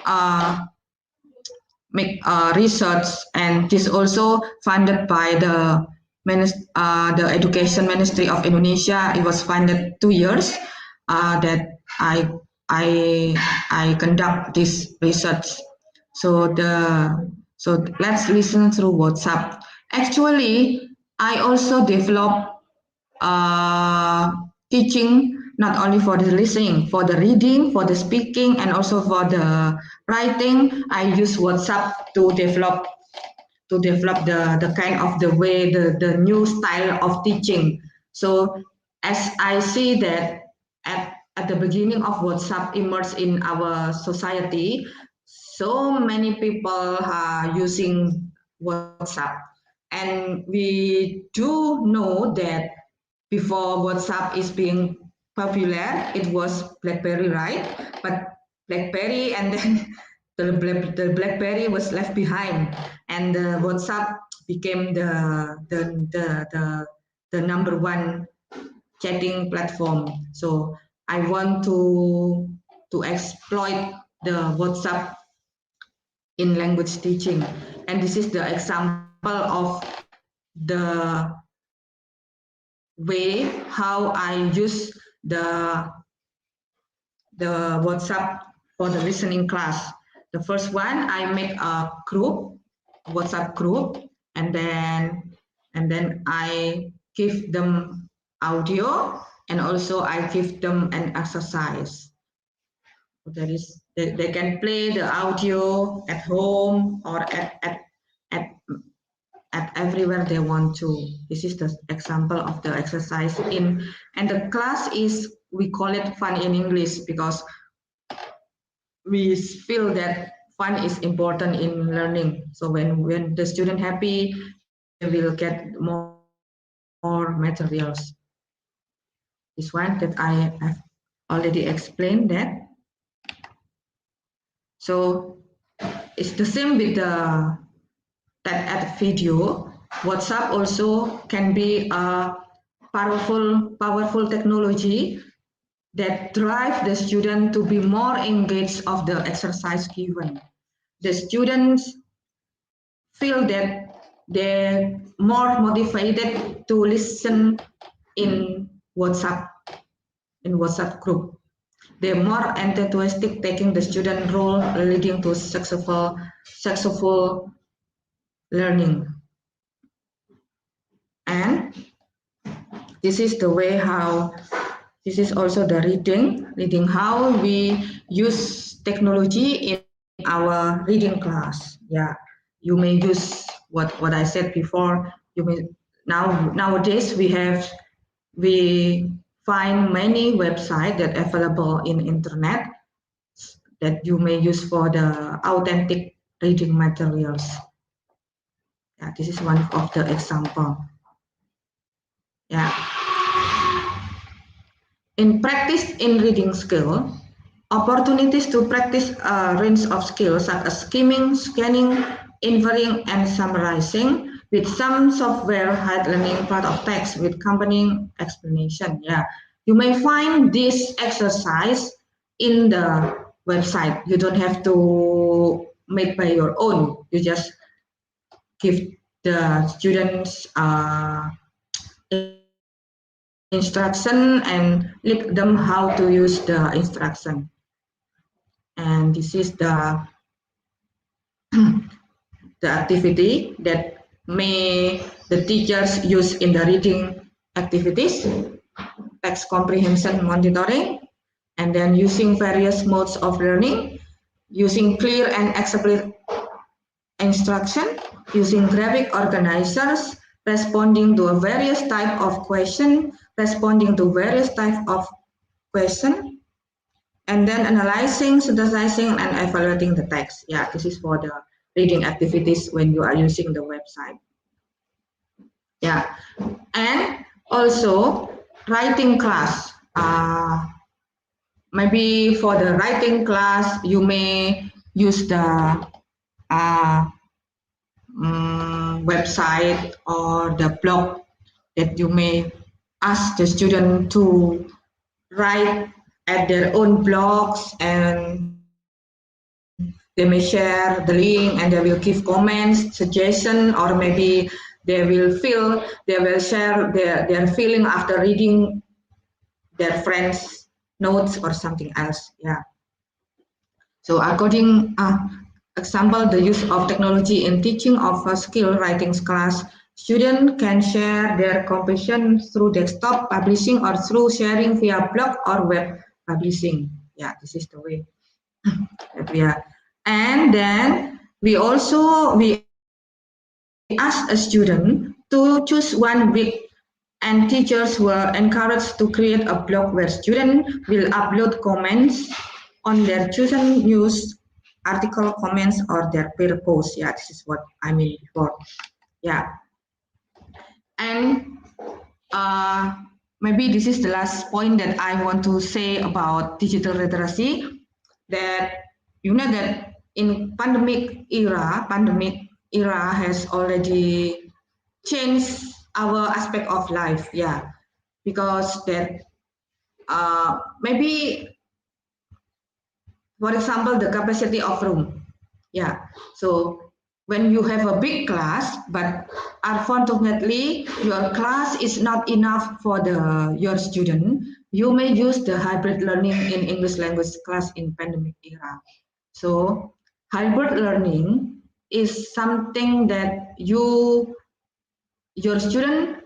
research, and this also funded by the Education Ministry of Indonesia. It was funded 2 years that I conduct this research. So let's listen through WhatsApp. Actually, I also developed teaching not only for the listening, for the reading, for the speaking, and also for the writing. I use WhatsApp to develop the kind of the way the new style of teaching. So as I see that at the beginning of WhatsApp emerged in our society, so many people are using WhatsApp, and we do know that before WhatsApp is being popular, it was BlackBerry, right? But BlackBerry and then the BlackBerry was left behind, and the WhatsApp became the number one chatting platform. So I want to exploit the WhatsApp in language teaching, and this is the example of the way how I use the WhatsApp for the listening class. The first one, I make a group, WhatsApp group, and then I give them audio, and also I give them an exercise. That is, they can play the audio at home or at everywhere they want to. This is the example of the exercise in, and the class is, we call it Fun in English, because we feel that fun is important in learning. So when the student happy, they will get more materials. This one that I have already explained that. So it's the same with the TED video. WhatsApp also can be a powerful technology that drive the student to be more engaged of the exercise given. The students feel that they're more motivated to listen in WhatsApp group. They're more enthusiastic taking the student role, leading to successful learning. And this is the way how, this is also the reading how we use technology in our reading class. Yeah, you may use what I said before. You may nowadays we find many websites that available in internet that you may use for the authentic reading materials. Yeah, this is one of the example. Yeah. In practice in reading skill, opportunities to practice a range of skills such as skimming, scanning, inferring, and summarizing, with some software hide learning part of text with accompanying explanation. Yeah, you may find this exercise in the website. You don't have to make by your own. You just give the students instruction and lead them how to use the instruction. And this is the activity that may the teachers use in the reading activities, text comprehension monitoring, and then using various modes of learning, using clear and explicit instruction, using graphic organizers, responding to a various type of question, responding to various type of question, and then analyzing, synthesizing, and evaluating the text. Yeah, this is for the reading activities when you are using the website. Yeah, and also writing class. Maybe for the writing class, you may use the website or the blog that you may ask the student to write at their own blogs, and they may share the link and they will give comments, suggestion, or maybe they will share their feeling after reading their friends' notes or something else. Yeah. So according example, the use of technology in teaching of a skill writing class, students can share their composition through desktop publishing or through sharing via blog or web publishing. Yeah, this is the way that we are. And then we ask a student to choose one week, and teachers were encouraged to create a blog where students will upload comments on their chosen news article, comments, or their peer posts. Yeah, this is what I mean before. Yeah. And maybe this is the last point that I want to say about digital literacy, that you know that in pandemic era has already changed our aspect of life, yeah, because that maybe, for example, the capacity of room, yeah. So when you have a big class, but unfortunately your class is not enough for your student, you may use the hybrid learning in English language class in pandemic era. So hybrid learning is something that your student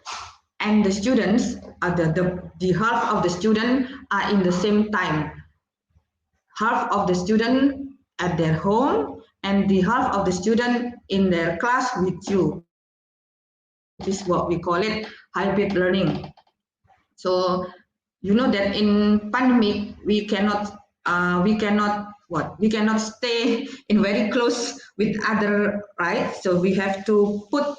and the students are the half of the student are in the same time, half of the student at their home and the half of the student in their class with you. This is what we call it hybrid learning. So you know that in pandemic we cannot stay in very close with other, right? So we have to put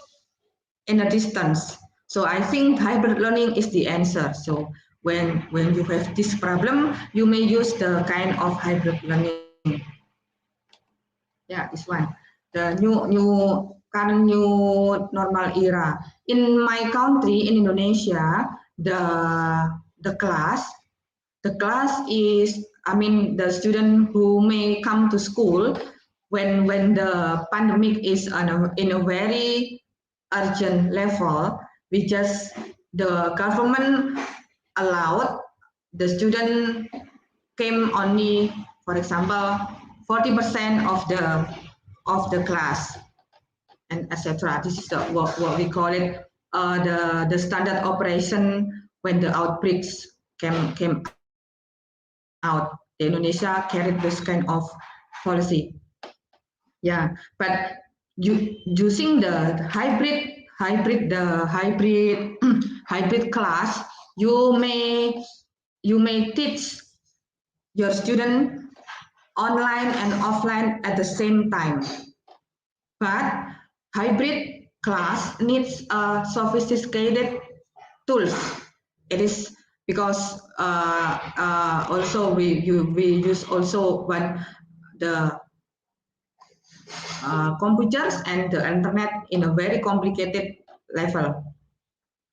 in a distance. So I think hybrid learning is the answer. So when you have this problem, you may use the kind of hybrid learning. Yeah, this one, the current new normal era. In my country, in Indonesia, the class is, I mean, the student who may come to school when the pandemic is in a very urgent level, the government allowed the student came only, for example, 40% of the class, and etc. This is what we call it, the standard operation when the outbreaks came out. The Indonesia carried this kind of policy. Yeah, but using the hybrid hybrid class, you may teach your student online and offline at the same time. But hybrid class needs sophisticated tools. It is because also we use also the computers and the internet in a very complicated level.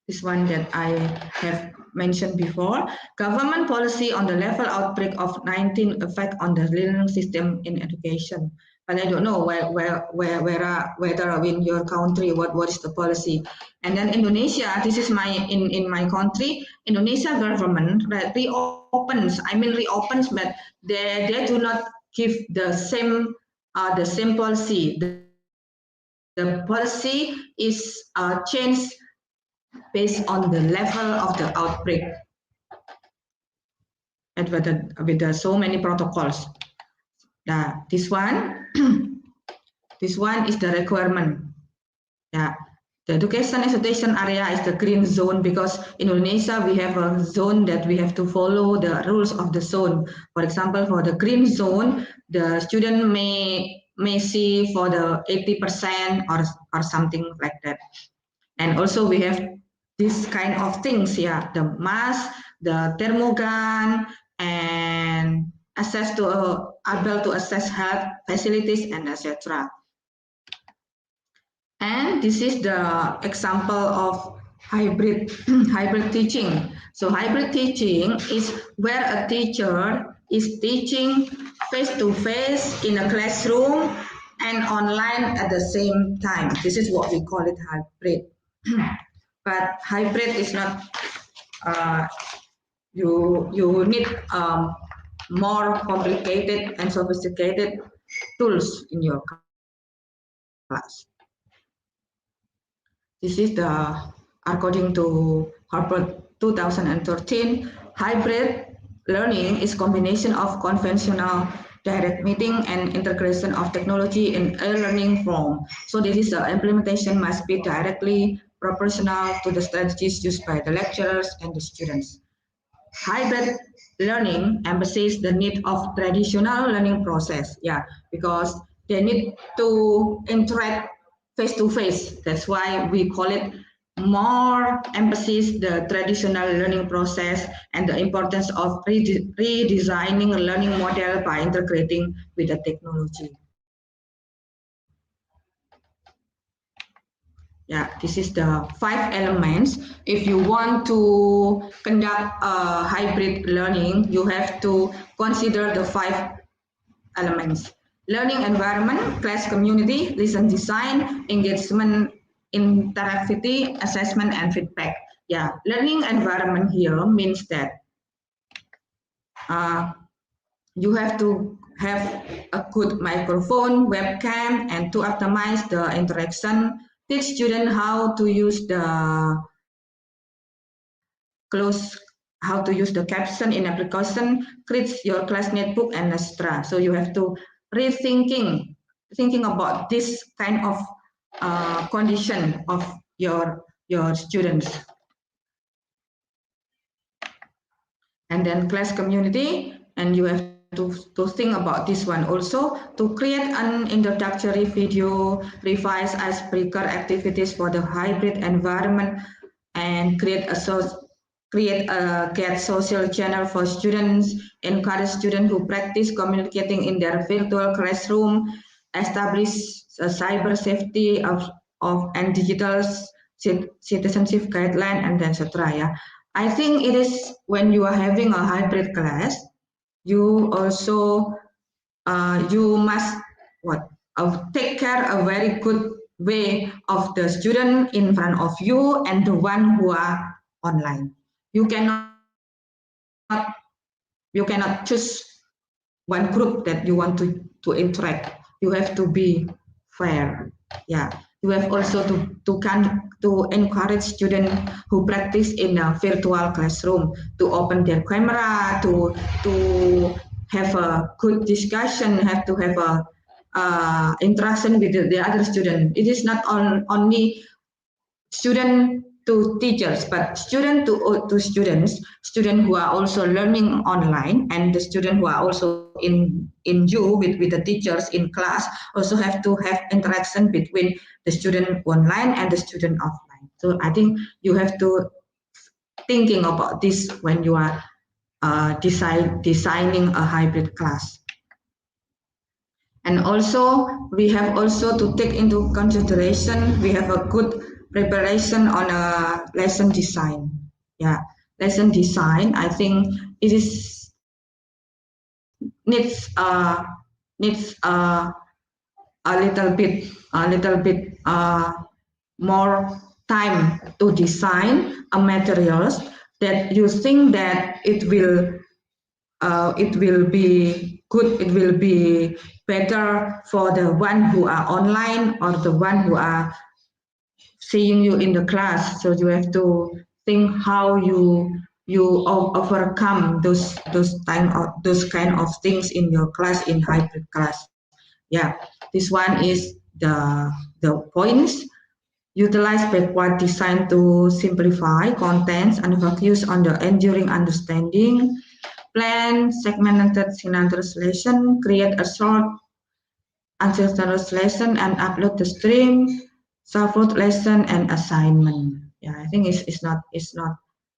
This one that I have mentioned before. Government policy on the level outbreak of 19 effect on the learning system in education. But I don't know whether in your country what is the policy. And then Indonesia, this is in my country, Indonesia government reopens, but they do not give the same policy. The policy is changed based on the level of the outbreak and with so many protocols. Now, this one, this one is the requirement. Yeah, the education institution area is the green zone because in Indonesia we have a zone that we have to follow the rules of the zone. For example, for the green zone, the student may see for the 80% or something like that. And also we have this kind of things, yeah, the mask, the thermogun, and able to access health facilities and etc. And this is the example of hybrid teaching. So hybrid teaching is where a teacher is teaching face-to-face in a classroom and online at the same time. This is what we call it hybrid. But hybrid is not, you need more complicated and sophisticated tools in your class. This is according to Harvard 2013, hybrid learning is combination of conventional direct meeting and integration of technology in a learning form. So this is the implementation must be directly proportional to the strategies used by the lecturers and the students. Hybrid learning emphasizes the need of traditional learning process, yeah, because they need to interact face to face. That's why we call it more emphasis the traditional learning process and the importance of redesigning a learning model by integrating with the technology. Yeah, this is the 5 elements. If you want to conduct a hybrid learning, you have to consider the 5 elements: learning environment, class community, lesson design, engagement, interactivity, assessment, and feedback. Yeah, learning environment here means that you have to have a good microphone, webcam, and to optimize the interaction, teach students how to use the caption in application, create your class notebook, and etc. So you have to thinking about this kind of condition of your students. And then class community, and you have to think about this one also, to create an introductory video, revise icebreaker activities for the hybrid environment, and create a get social channel for students, encourage students who practice communicating in their virtual classroom, establish a cyber safety of and digital citizenship guideline, and etc. Yeah. I think it is when you are having a hybrid class, you also you must take care a very good way of the student in front of you and the one who are online. You cannot choose one group that you want to interact. You have to be fair. Yeah, you have also to encourage students who practice in a virtual classroom to open their camera, to have a good discussion, have to have a interaction with the other student. It is not only student to teachers, but student to students, students who are also learning online, and the students who are also in you with the teachers in class also have to have interaction between the student online and the student offline. So I think you have to thinking about this when you are designing a hybrid class. And also we have also to take into consideration, we have a good preparation on a lesson design. Yeah, lesson design, I think it is needs a little bit more time to design a materials that you think that it will be good, it will be better for the one who are online or the one who are seeing you in the class. So you have to think how you overcome those kind of things in your class, in hybrid class. Yeah, this one is the points. Utilize backward design to simplify contents and focus on the enduring understanding. Plan segmented translation, create a short ancestral lesson and upload the stream, self-taught lesson and assignment. Yeah, I think it's not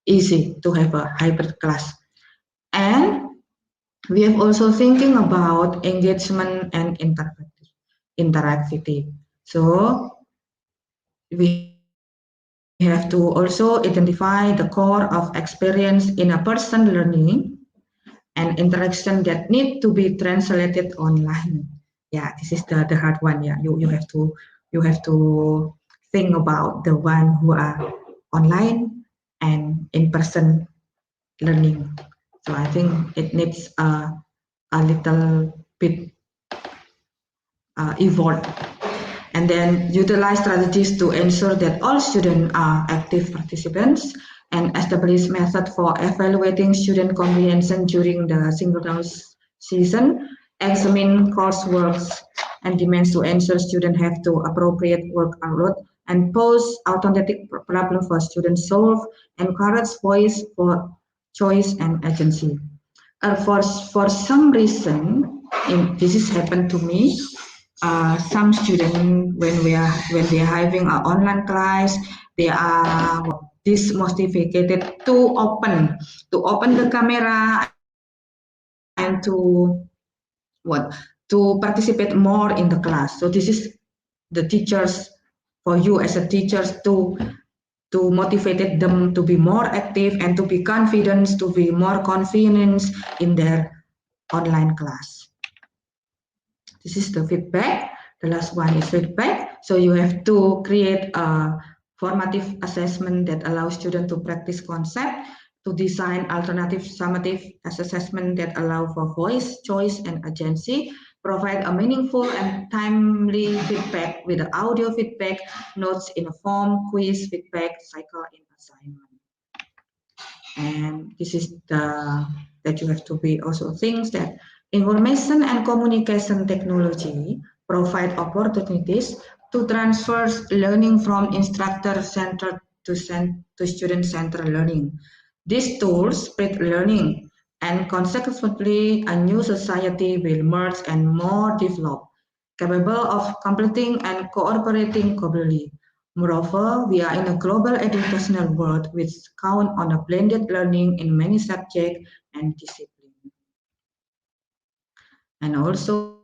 easy to have a hybrid class. And we have also thinking about engagement and interactivity. So we have to also identify the core of experience in a person learning and interaction that need to be translated online. Yeah, this is the hard one. Yeah, you have to think about the one who are online and in-person learning. So I think it needs a little bit evolved. And then utilize strategies to ensure that all students are active participants, and establish method for evaluating student comprehension during the synchronous season, examine coursework and demands to ensure students have to appropriate work load, and pose authentic problem for students solve, encourage voice for choice and agency. For some reason, this has happened to me. Some students, when we are having an online class, they are this motivated to open the camera and to participate more in the class. So this is the teachers, for you as a teachers, to motivate them to be more active and to be confident, to be more confident in their online class. This is the feedback. The last one is feedback. So you have to create a formative assessment that allows students to practice concept, to design alternative summative assessment that allow for voice, choice, and agency, provide a meaningful and timely feedback with the audio feedback, notes in a form, quiz, feedback, cycle, and assignment. And this is that you have to be also things that information and communication technology provide opportunities to transfer learning from instructor-centered to student-centered learning. These tools spread learning, and consequently, a new society will emerge and more developed, capable of completing and cooperating globally. Moreover, we are in a global educational world which count on a blended learning in many subjects and disciplines. And also,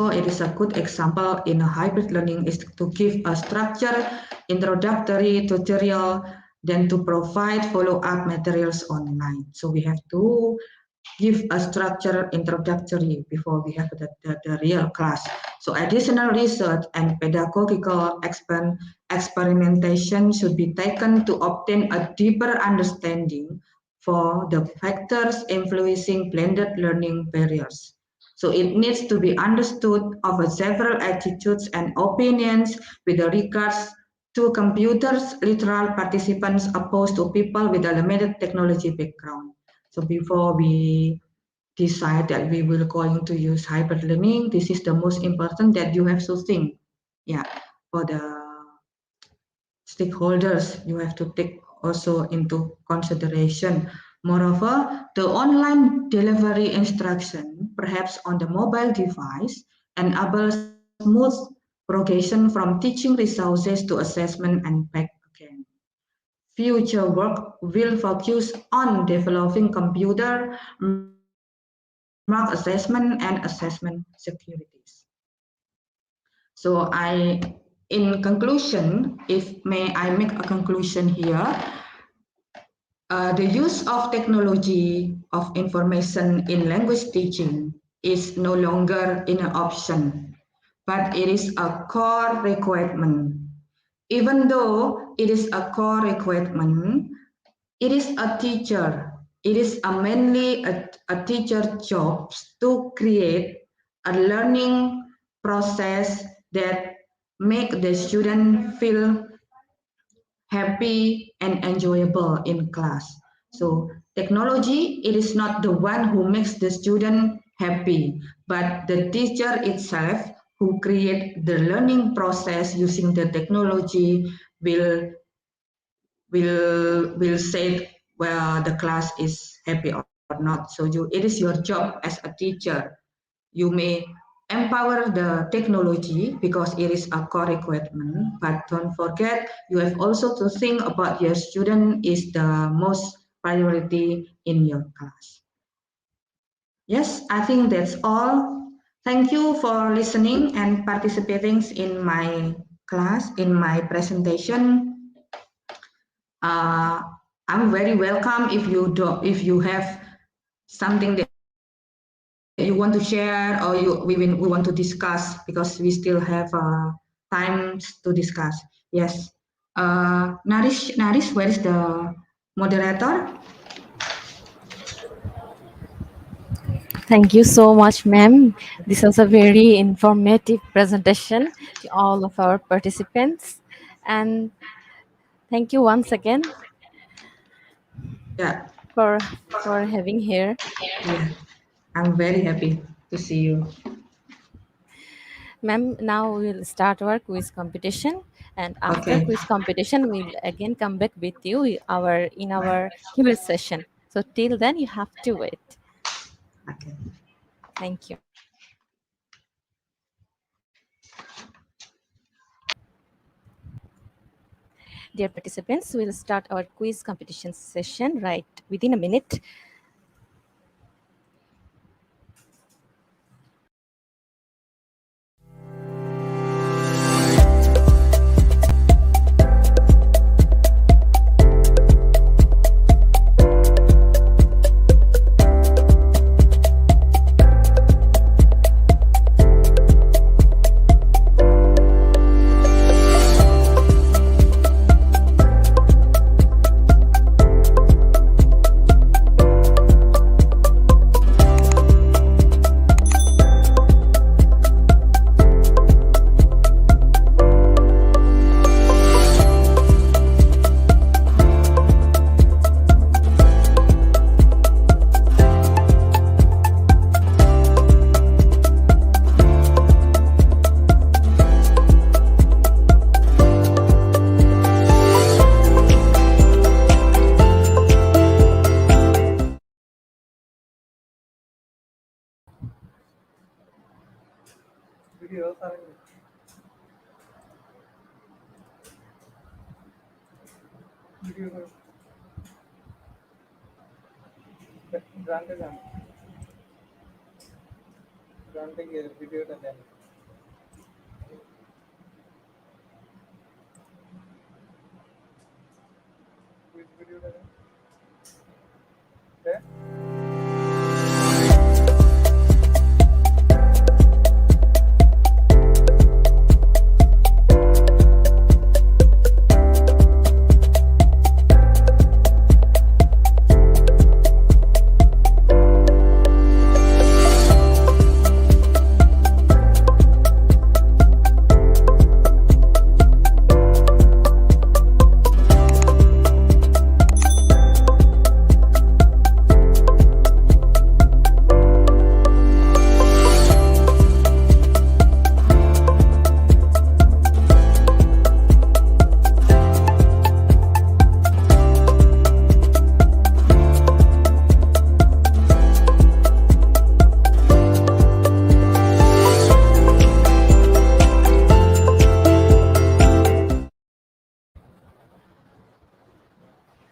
it is a good example in a hybrid learning is to give a structured introductory tutorial, then to provide follow-up materials online. So we have to give a structure introductory before we have the real class. So additional research and pedagogical experimentation should be taken to obtain a deeper understanding for the factors influencing blended learning barriers. So it needs to be understood of several attitudes and opinions with regards to computers, literal participants opposed to people with a limited technology background. So before we decide that we will going to use hybrid learning, this is the most important that you have to think. Yeah, for the stakeholders, you have to take also into consideration. Moreover, the online delivery instruction, perhaps on the mobile device, enables smooth progression from teaching resources to assessment and back again. Future work will focus on developing computer mark assessment and assessment securities. So in conclusion, if may I make a conclusion here, the use of technology of information in language teaching is no longer an option, but it is a core requirement. Even though it is a core requirement, it is a teacher. It is mainly a teacher job to create a learning process that make the student feel happy and enjoyable in class. So technology, it is not the one who makes the student happy, but the teacher itself who create the learning process using the technology will say well the class is happy or not. So it is your job as a teacher. You may empower the technology because it is a core requirement, but don't forget you have also to think about your student is the most priority in your class. Yes, I think that's all. Thank you for listening and participating in my class, in my presentation. uh, I'm very welcome if you have something that you want to share or we want to discuss because we still have time to discuss. Yes. Narish, where is the moderator? Thank you so much, ma'am. This was a very informative presentation to all of our participants. And thank you once again Yeah, for having here. yeah. I'm very happy to see you. Ma'am, now we'll start our quiz competition. And after Okay, quiz competition, we'll again come back with you in our Q&A session. So till then, you have to wait. okay. Thank you. Dear participants, we'll start our quiz competition session right within a minute.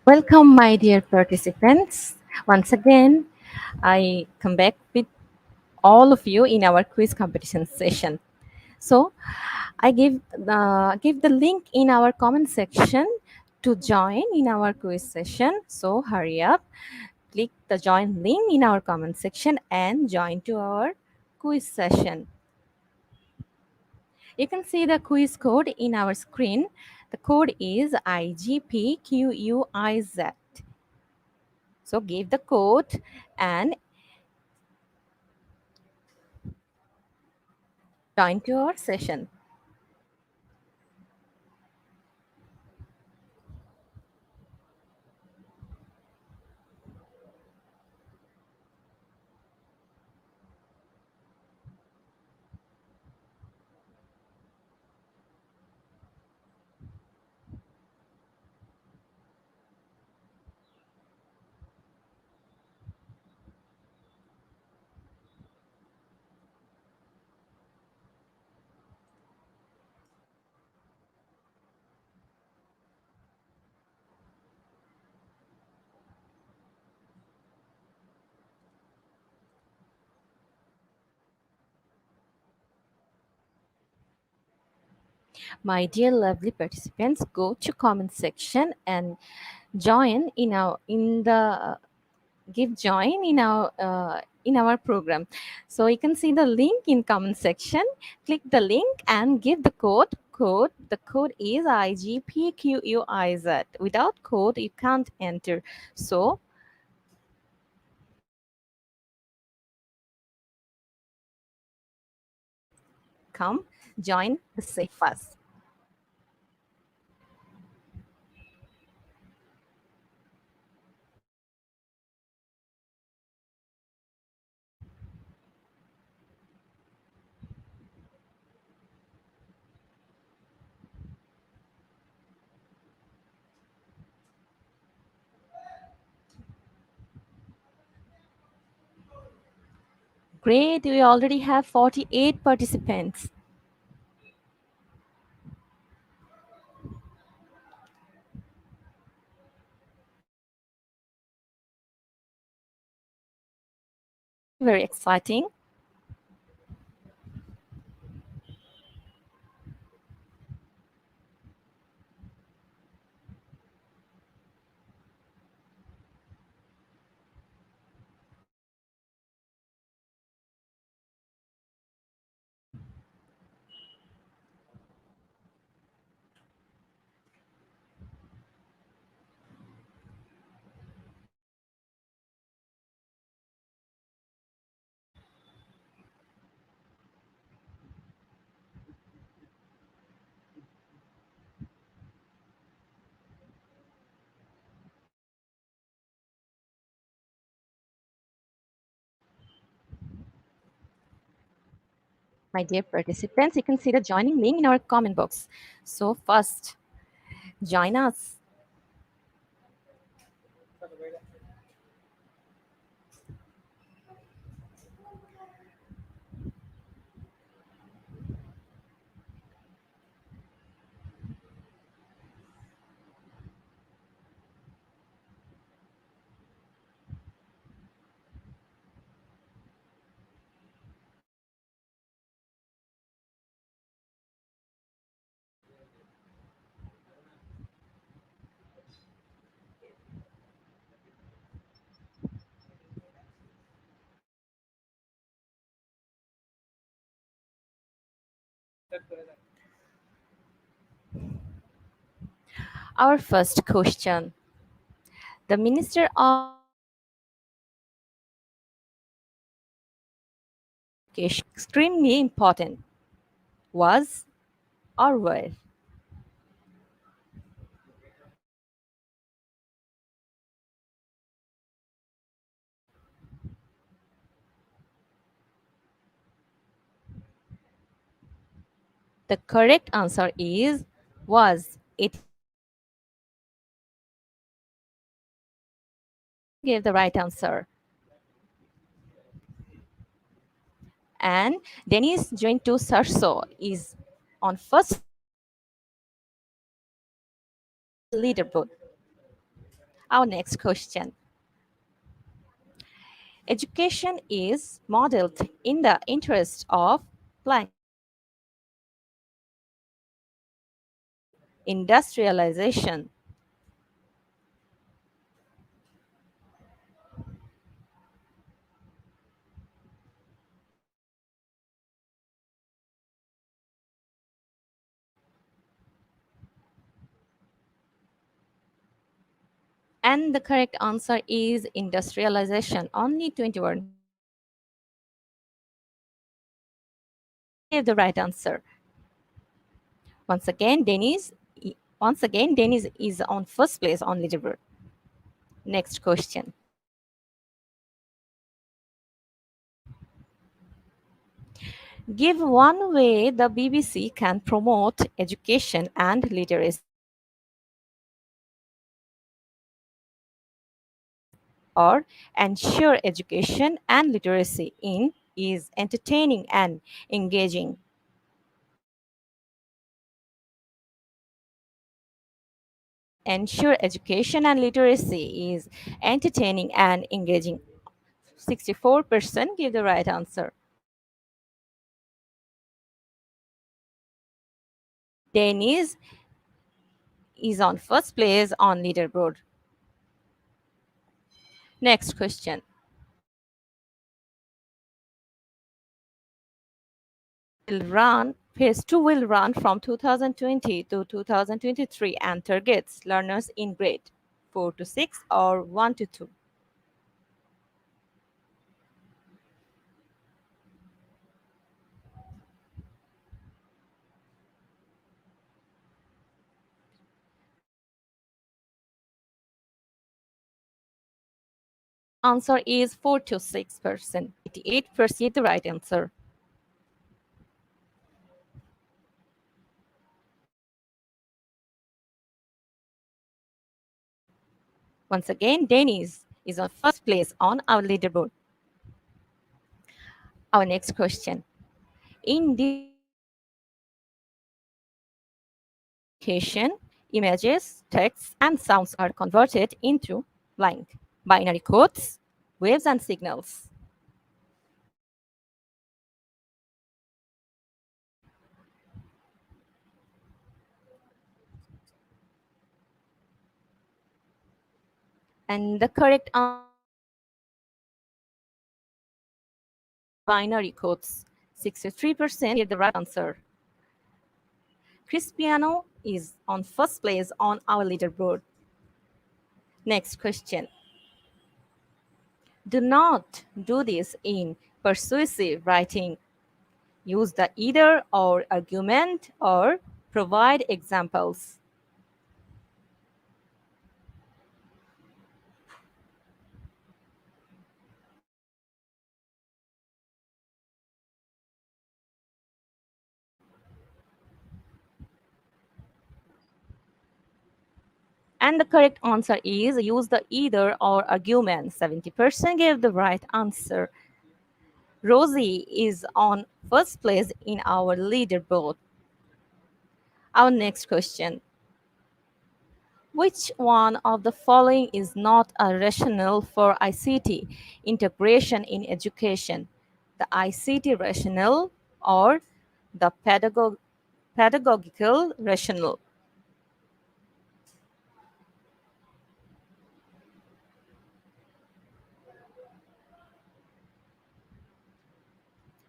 Welcome, my dear participants. Once again, I come back with all of you in our quiz competition session. So, I give the link in our comment section to join in our quiz session. So, hurry up, click the join link in our comment section and join to our quiz session. You can see the quiz code in our screen. The code is IGPQUIZ. So give the code and join to our session. My dear lovely participants, go to comment section and join in the give join in our program. So you can see the link in comment section. Click the link and give the code. The code is IGPQUIZ. Without code, you can't enter. So come join the safe us. Great, we already have 48 participants. very exciting. My dear participants, you can see the joining link in our comment box. So first, join us. Our first question. The Minister of Education, extremely important, was or were? The correct answer is was. It gave the right answer. And Denis Jointu Sarso is on first leaderboard. Our next question. Education is modeled in the interest of blank. Industrialization. And the correct answer is industrialization. Only 21 gave the right answer. Once again, Denis is on first place on leaderboard. Next question. Give one way the BBC can promote education and literacy or ensure education and literacy in is entertaining and engaging. Ensure education and literacy is entertaining and engaging. 64% give the right answer. Denis is on first place on leaderboard. Next question. Phase 2 will run from 2020 to 2023 and targets learners in grade 4 to 6 or 1 to 2. Answer is 4 to 6%. 88% the right answer. Once again, Denis is on first place on our leaderboard. Our next question. In the education, images, texts, and sounds are converted into blank binary codes, waves, and signals. And the correct answer binary codes. 63% gave the right answer. Cristiano is on first place on our leaderboard. Next question. Do not do this in persuasive writing. Use the either or argument or provide examples. And the correct answer is use the either or argument. 70% gave the right answer. Rosie is on first place in our leaderboard. Our next question. Which one of the following is not a rationale for ICT integration in education? The ICT rationale or the pedagogical rationale?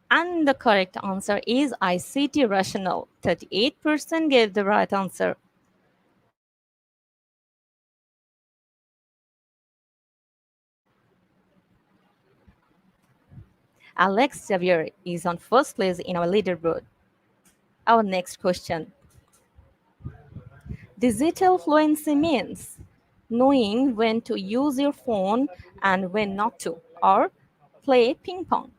And the correct answer is ICT rationale. 38% gave the right answer. Alex Xavier is on first place in our leaderboard. Our next question. Digital fluency means knowing when to use your phone and when not to, or play ping pong.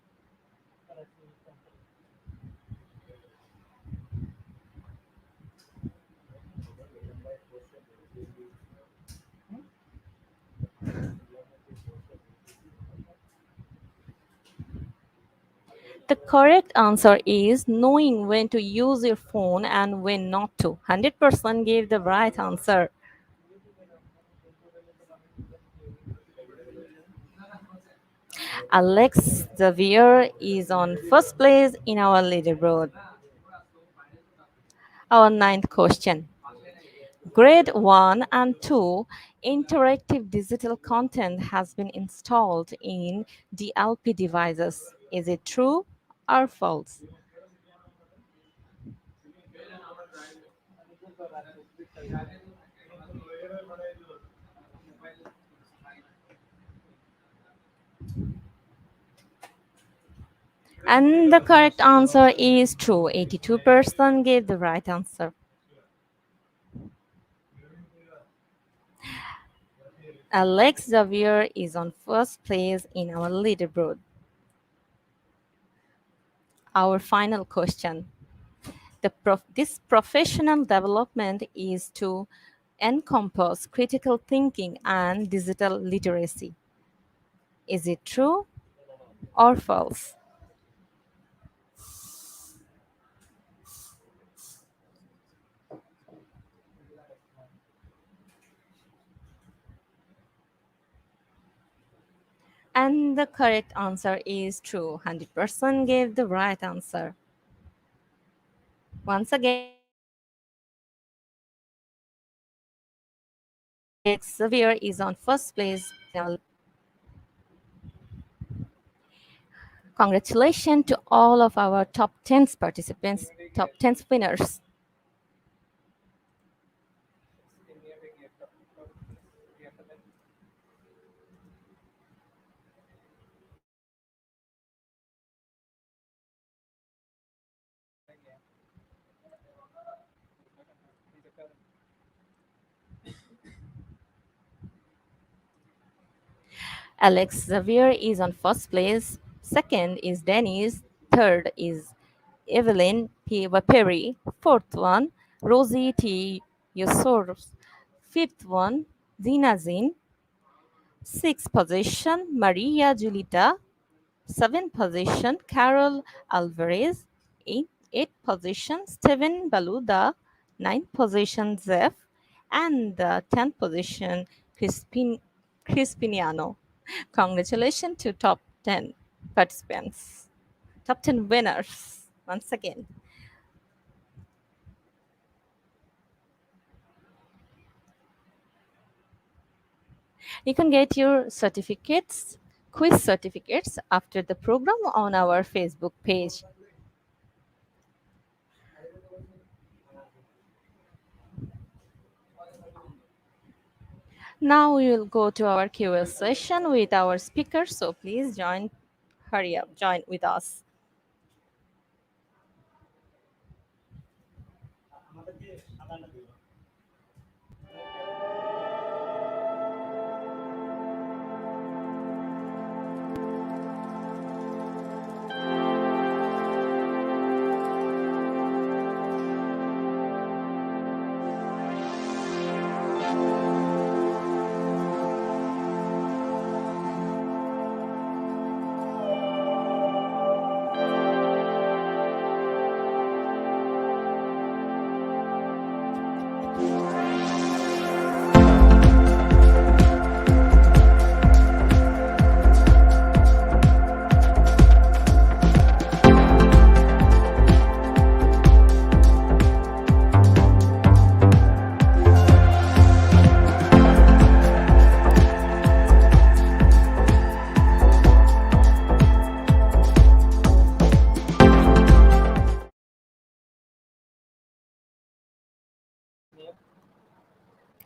The correct answer is knowing when to use your phone and when not to. 100% gave the right answer. Alex Xavier is on first place in our leaderboard. Our ninth question. Grade 1 and 2 interactive digital content has been installed in DLP devices. Is it true or false? And the correct answer is true. 82% gave the right answer. Alex Xavier is on first place in our leaderboard. Our final question. This professional development is to encompass critical thinking and digital literacy. Is it true or false? And the correct answer is true. 100% gave the right answer. Once again, Alex Xavier is on first place. Congratulations to all of our top 10 participants, top 10 winners. Alex Xavier is on first place. Second is Dennis. Third is Evelyn P. Perry. Fourth one, Rosie T. Yosors. Fifth one, Zina Zin. Sixth position, Maria Julita. Seventh position, Carol Alvarez. Eighth position, Steven Baluda. Ninth position, Zeph. And the 10th position, Crispiniano. Congratulations to top 10 participants, top 10 winners once again. You can get your certificates, quiz certificates, after the program on our Facebook page. Now we will go to our Q&A session with our speaker. So please hurry up, join with us.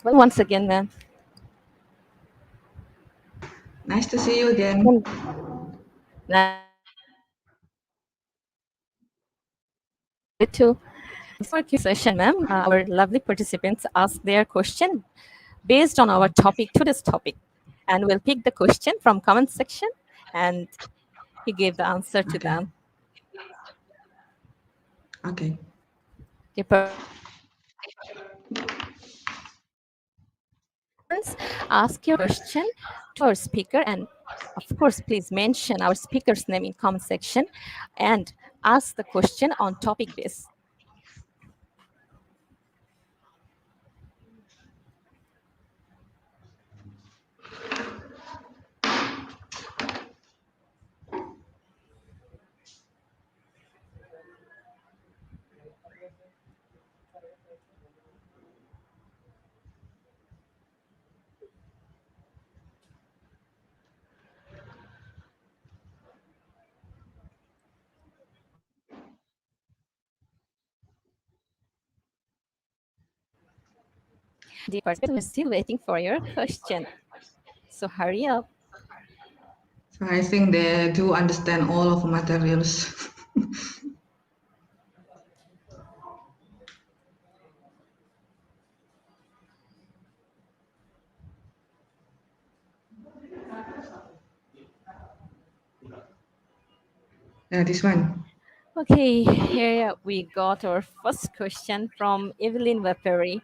Well, once again, ma'am. Nice to see you again. To for Q session, ma'am, our lovely participants ask their question based on our topic, today's topic, and we'll pick the question from comment section, and he gave the answer to Okay. them. Okay. Okay, ask your question to our speaker, and of course please mention our speaker's name in comment section and ask the question on topic base. The participant is still waiting for your question, so hurry up. So I think they do understand all of materials. Yeah, this one. Okay, here we got our first question from Evelyn Vaperi.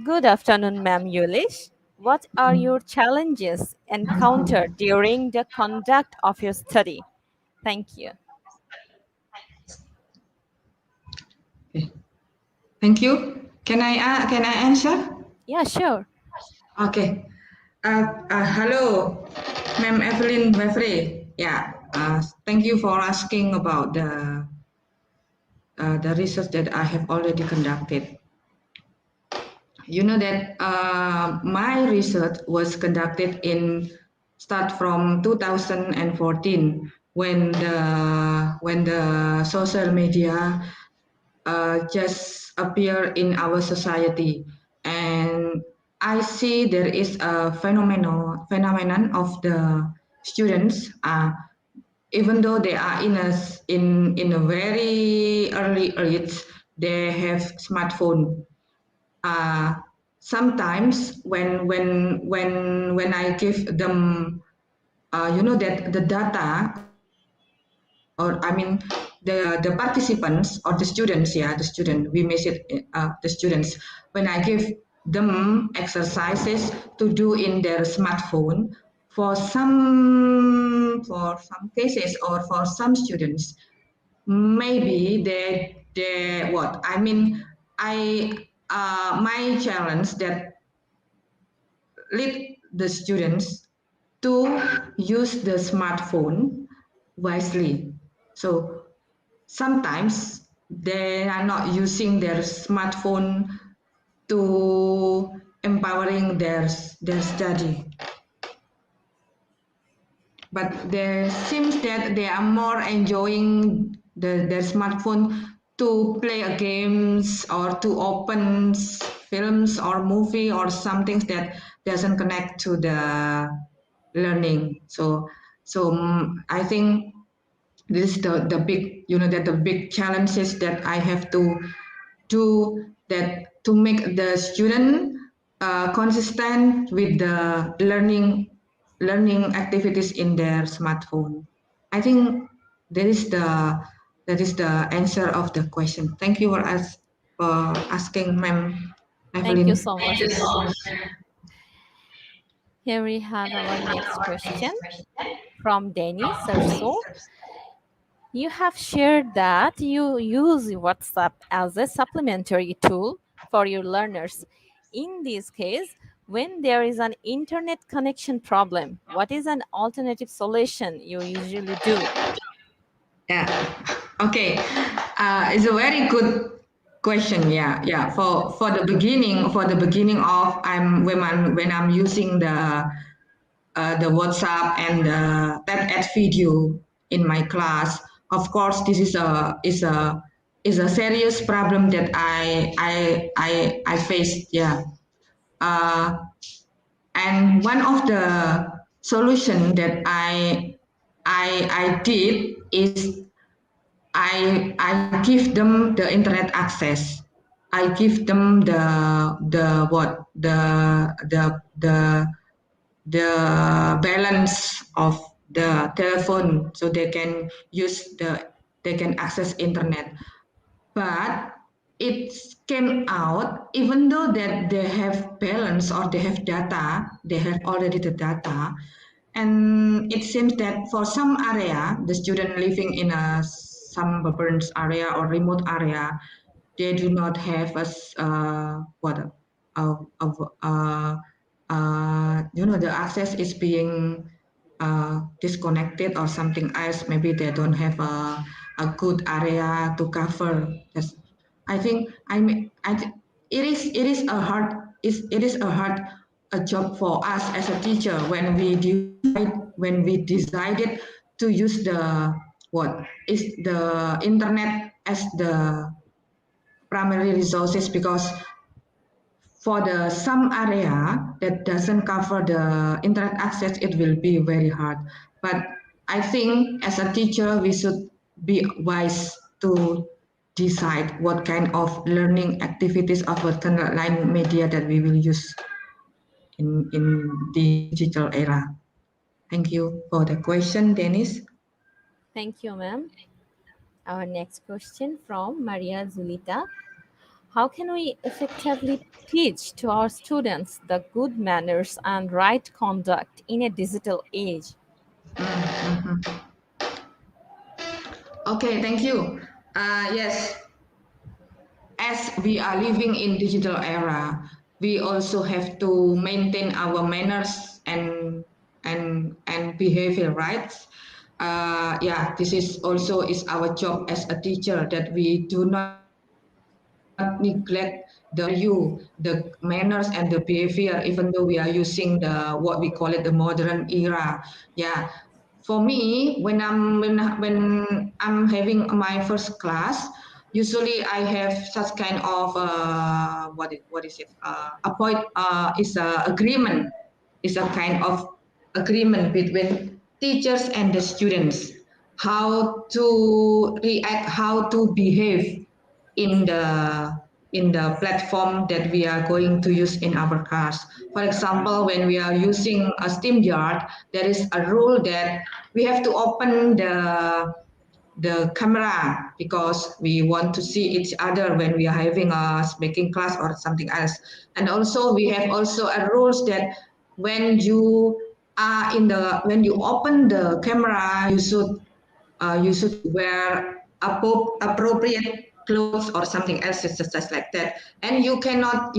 Good afternoon, ma'am Yulish. What are your challenges encountered during the conduct of your study? Thank you. Okay. Thank you. Can I answer? Yeah, sure. Okay. Hello, Ma'am Evelyn Wefrey. Yeah. Thank you for asking about the research that I have already conducted. You know that my research was conducted in start from 2014 when the social media just appear in our society, and I see there is a phenomenon of the students, even though they are in a very early age, they have smartphone. uh, Sometimes when I give them, that the data, or I mean the participants or the students, yeah, the student, we measure the students. When I give them exercises to do in their smartphone, for some cases or for some students, maybe they what I mean I my challenge that lead the students to use the smartphone wisely. So sometimes they are not using their smartphone to empowering their study. but there seems that they are more enjoying their smartphone to play a games or to open films or movie or something that doesn't connect to the learning. So I think this is the big, that the big challenges that I have to do, that to make the student consistent with the learning activities in their smartphone. I think that is the answer of the question. Thank you for asking, Ma'am Thank you Evelyn. so Thank much, you so ma'am. much. Here we have our next question from Denny Denny. Serso. You have shared that you use WhatsApp as a supplementary tool for your learners. In this case, when there is an internet connection problem, what is an alternative solution you usually do? Yeah. Okay. It's a very good question. Yeah. Yeah. For the beginning of when I'm using the WhatsApp and the TED video in my class. Of course, this is a serious problem that I faced. Yeah. Uh, and one of the solution that I did is I give them the internet access. I give them the what the balance of the telephone so they can access internet. But it came out, even though that they have balance or they have data, they have already the data, and it seems that for some area, the student living in a suburban area or remote area, they do not have uh, uh, uh, the access is being disconnected or something else. Maybe they don't have a good area to cover. Yes. I think I mean it is a hard it is a hard a job for us as a teacher when we decided to use the what is the internet as the primary resources, because for the some area that doesn't cover the internet access, it will be very hard. But I think as a teacher, we should be wise to decide what kind of learning activities of what kind of line media that we will use in the digital era. Thank you for the question, Dennis. Thank you, ma'am. Our next question from Maria Zulita. How can we effectively teach to our students the good manners and right conduct in a digital age? Mhm. Okay, thank you. Yes, as we are living in digital era, we also have to maintain our manners and behavior rights. Yeah, this is also is our job as a teacher, that we do not neglect the manners and the behavior, even though we are using the what we call it the modern era. Yeah, for me, when I'm having my first class, usually I have such kind of what is it appoint is a agreement, is a kind of agreement between teachers and the students, how to react, how to behave in the platform that we are going to use in our class. For example, when we are using a SteamYard, there is a rule that we have to open the camera because we want to see each other when we are having a speaking class or something else. And also we have also a rules that when you when you open the camera, you should wear appropriate clothes or something else, just like that. And you cannot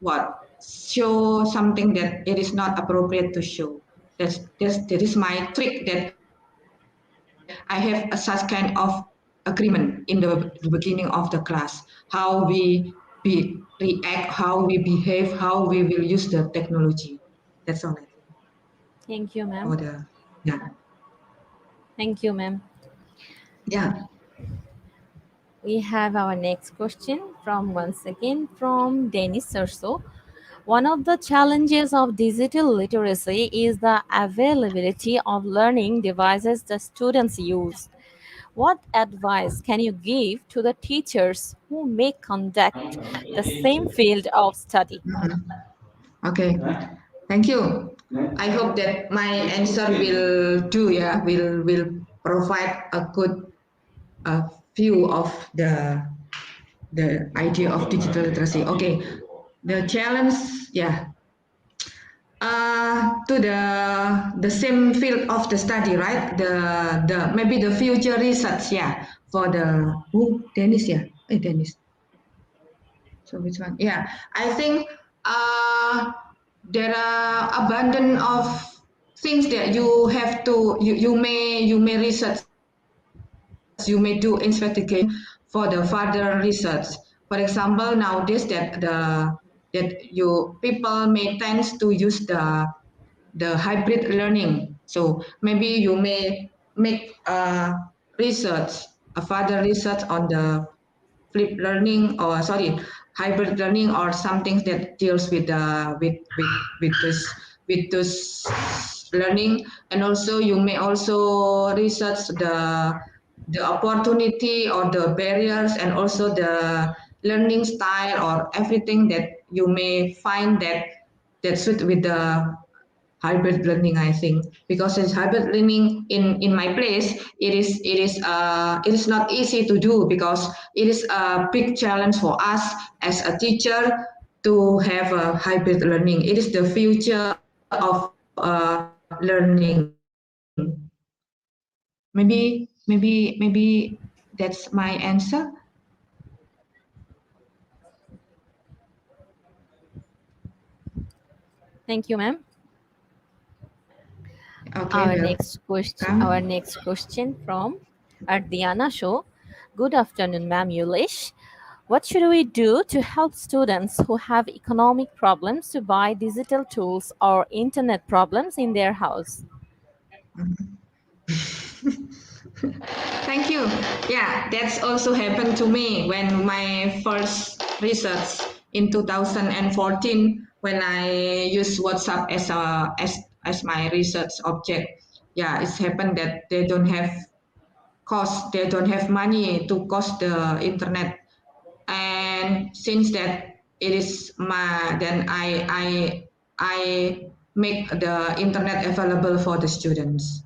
what show something that it is not appropriate to show. That is my trick, that I have such kind of agreement in the beginning of the class, how react, how we behave, how we will use the technology. That's all I think Thank you, for ma'am. the. Yeah. Thank you, ma'am. Yeah. We have our next question from once again from Dennis Serso. One of the challenges of digital literacy is the availability of learning devices the students use. What advice can you give to the teachers who may conduct the same field of study? Okay. Thank you. I hope that my answer will do. Yeah, will provide a good view of the idea of digital literacy. Okay. The challenge, yeah, to the same field of the study, right? The maybe the future research, yeah, for the Dennis, yeah, Dennis. So which one? Yeah, I think there are abundant of things that you have to you may research, you may do investigation for the further research. For example, nowadays that you people may tend to use the hybrid learning. So maybe you may make research, a further research on the flip learning, or sorry, hybrid learning, or something that deals with this learning. And also you may also research the opportunity or the barriers, and also the learning style, or everything that you may find that suit with the hybrid learning. I think because it's hybrid learning in my place, it is not easy to do, because it is a big challenge for us as a teacher to have a hybrid learning. It is the future of learning. Maybe that's my answer. Thank you, ma'am. Okay, Our welcome. next question from Ardiana Show. Good afternoon, ma'am Yulish. What should we do to help students who have economic problems to buy digital tools or internet problems in their house? Thank you. Yeah, that's also happened to me when my first research in 2014, when I used WhatsApp as my research object. Yeah, it's happened that they don't have they don't have money to cost the internet. And since that it is my then I make the internet available for the students.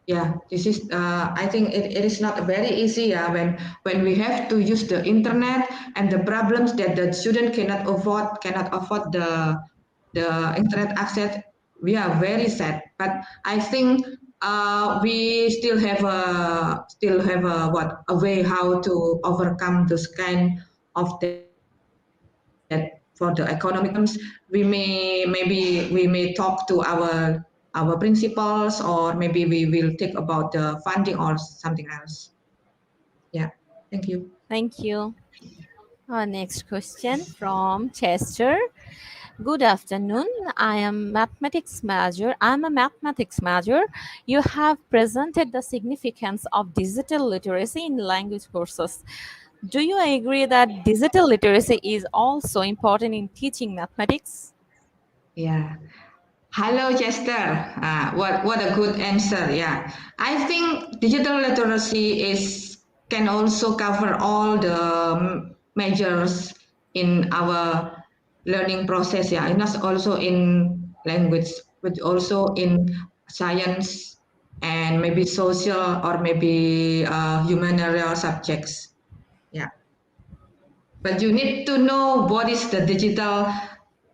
Yeah, this is I think it is not very easy, yeah, when we have to use the internet, and the problems that the student cannot afford the internet access. We are very sad, but I think we still have a what a way how to overcome this kind of that. For the economic problems, we may talk to our principals, or maybe we will think about the funding or something else. Yeah, thank you. Thank you. Our next question from Chester. Good afternoon. I'm a mathematics major. You have presented the significance of digital literacy in language courses. Do you agree that digital literacy is also important in teaching mathematics? Yeah. Hello, Chester. What a good answer. Yeah, I think digital literacy is can also cover all the measures in our learning process. Yeah, and not also in language, but also in science, and maybe social, or maybe humanitarian subjects. Yeah, but you need to know what is the digital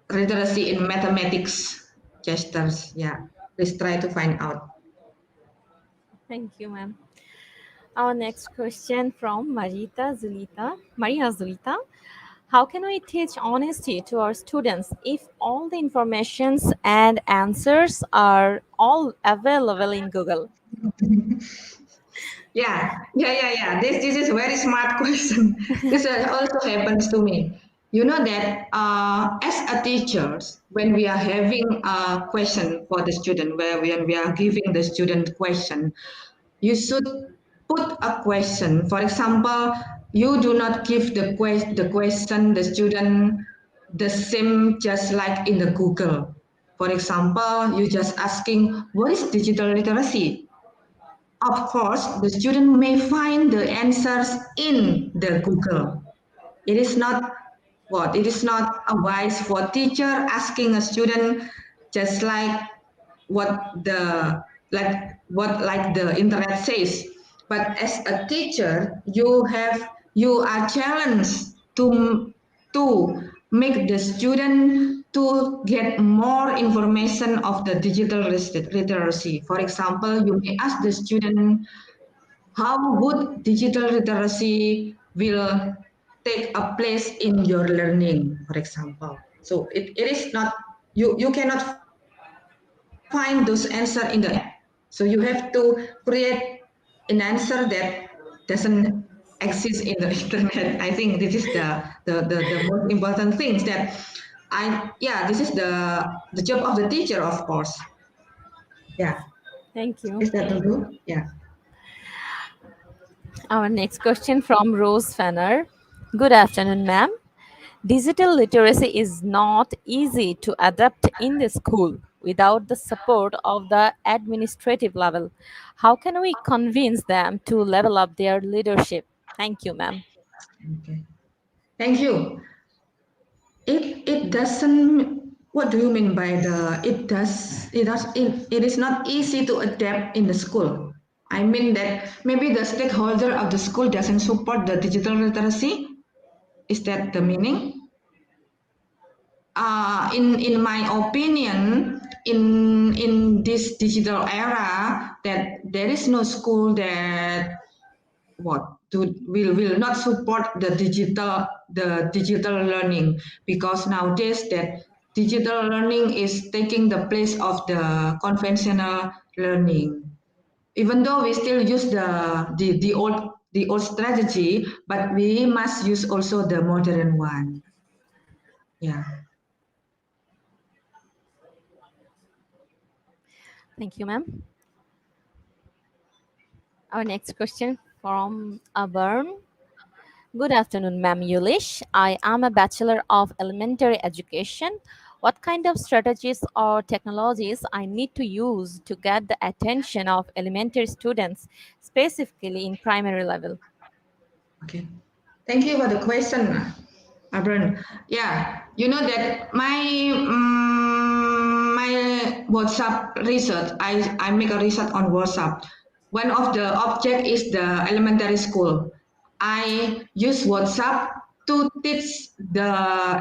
literacy in mathematics, Chesters. Yeah, please try to find out. Thank you, ma'am. Our next question from Maria Zulita. How can we teach honesty to our students if all the informations and answers are all available in Google? Yeah. This is very smart question. This also happens to me. you know that as a teachers, when we are having a question for the student, when we are giving the student question, you should put a question. For example, you do not give the question the student the same just like in the Google. For example, you just asking what is digital literacy. Of course, the student may find the answers in the Google. It is not what it is not a wise for teacher asking a student just what the like the internet says. But as a teacher, you are challenged to make the student to get more information of the digital literacy. For example, you may ask the student how would digital literacy will take a place in your learning, for example. So it is not you cannot find those answers in the internet. So you have to create an answer that doesn't exist in the internet. I think this is the most important things that this is the job of the teacher, of course. Yeah. Thank you. Is that true? Yeah. Our next question from Rose Fanner. Good afternoon, ma'am. Digital literacy is not easy to adapt in the school without the support of the administrative level. How can we convince them to level up their leadership? Thank you, ma'am. Okay. Thank you. It doesn't. What do you mean by the? It is not easy to adapt in the school. I mean that maybe the stakeholder of the school doesn't support the digital literacy. Is that the meaning? In my opinion, in this digital era, that there is no school that will not support the digital learning, because nowadays that digital learning is taking the place of the conventional learning, even though we still use the old strategy, but we must use also the modern one. Yeah. Thank you, ma'am. Our next question from Aburn. Good afternoon, ma'am Yulish. I am a Bachelor of Elementary Education. What kind of strategies or technologies I need to use to get the attention of elementary students, specifically in primary level? Okay. Thank you for the question, Abran. Yeah, you know that my WhatsApp research, I make a research on WhatsApp. One of the object is the elementary school. I use WhatsApp to teach the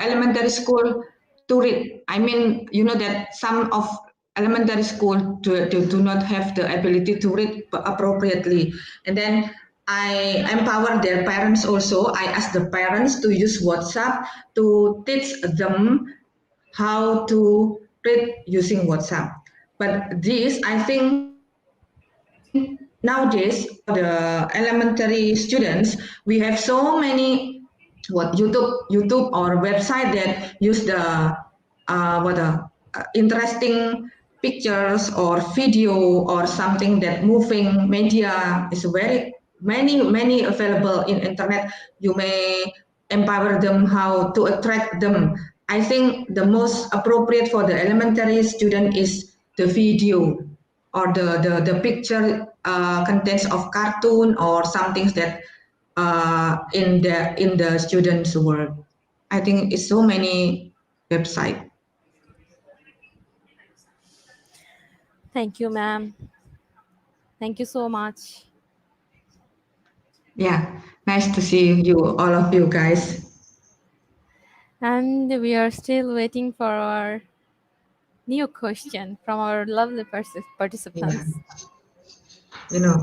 elementary school to read. I mean, you know that some of elementary school do not have the ability to read appropriately. And then I empower their parents also. I ask the parents to use WhatsApp to teach them how to read using WhatsApp. But this, I think, nowadays the elementary students, we have so many YouTube or website that use the interesting pictures or video or something that moving media is very many available in internet. You may empower them how to attract them. I think the most appropriate for the elementary student is the video or the picture contents of cartoon or something that in the students world. I think it's so many website. Thank you, ma'am. Thank you so much. Yeah, nice to see you, all of you guys. And we are still waiting for our new question from our lovely Yeah, participants. you know.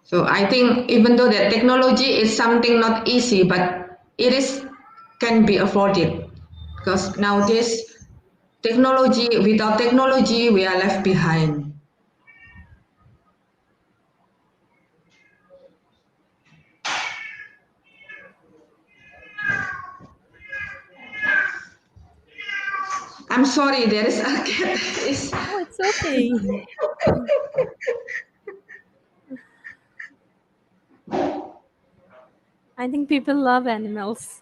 So I think even though that technology is something not easy, but it is can be afforded, because nowadays without technology we are left behind. I'm sorry, there is a cat. Oh, it's okay. I think people love animals,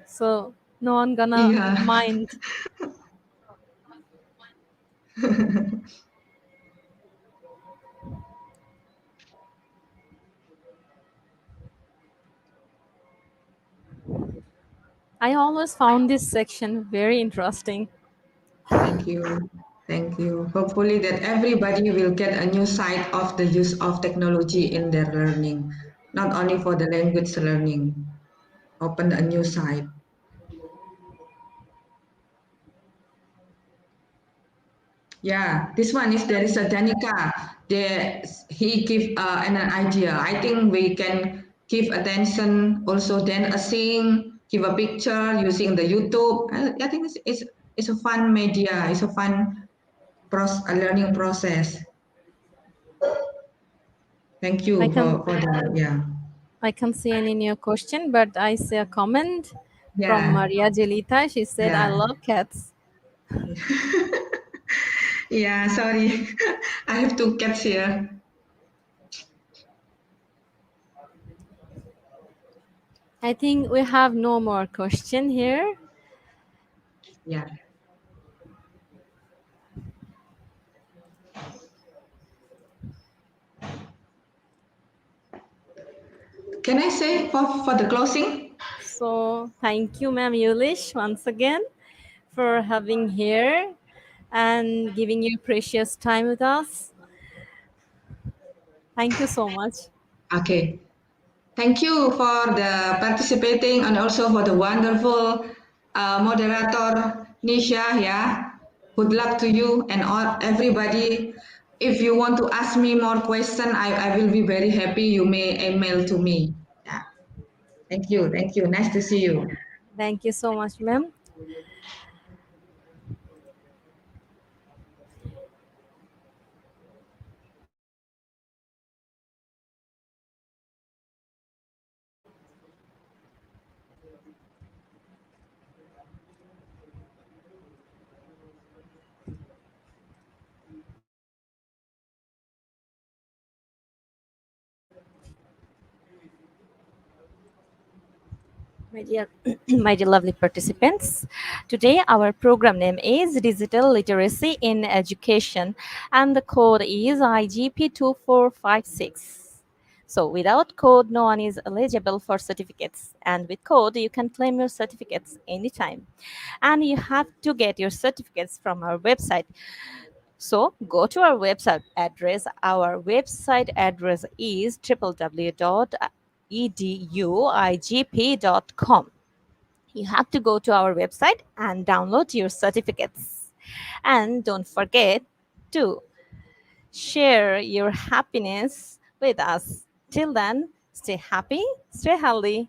so no one gonna Yeah. mind. I always found this section very interesting. Thank you. Thank you. Hopefully that everybody will get a new side of the use of technology in their learning, not only for the language learning. Open a new side. Yeah, this one is there is a Danica. He give an idea. I think we can give attention also then a sing, give a picture using the YouTube. I think it's a fun media. It's a fun a learning process. Thank I you can for the yeah. I can't see any new question, but I see a comment from Yeah, Maria Jelita. She said, "I yeah, love cats." yeah. Sorry, I have two cats here. I think we have no more question here. Yeah. Can I say for the closing? So thank you, Ma'am Yulish, once again for having here and giving your precious time with us. Thank you so much. Okay. Thank you for the participating and also for the wonderful moderator Nisha. Yeah. Good luck to you and all everybody. If you want to ask me more question, I will be very happy. You may email to me. Yeah. Thank you. Thank you. Nice to see you. Thank you so much, ma'am. My dear, my dear lovely participants, today our program name is Digital Literacy in Education and the code is IGP2456. So without code, no one is eligible for certificates, and with code, you can claim your certificates anytime. And you have to get your certificates from our website. So go to our website address. Our website address is www.eduigp.com. You have to go to our website and download your certificates. And don't forget to share your happiness with us. Till then, stay happy, stay healthy.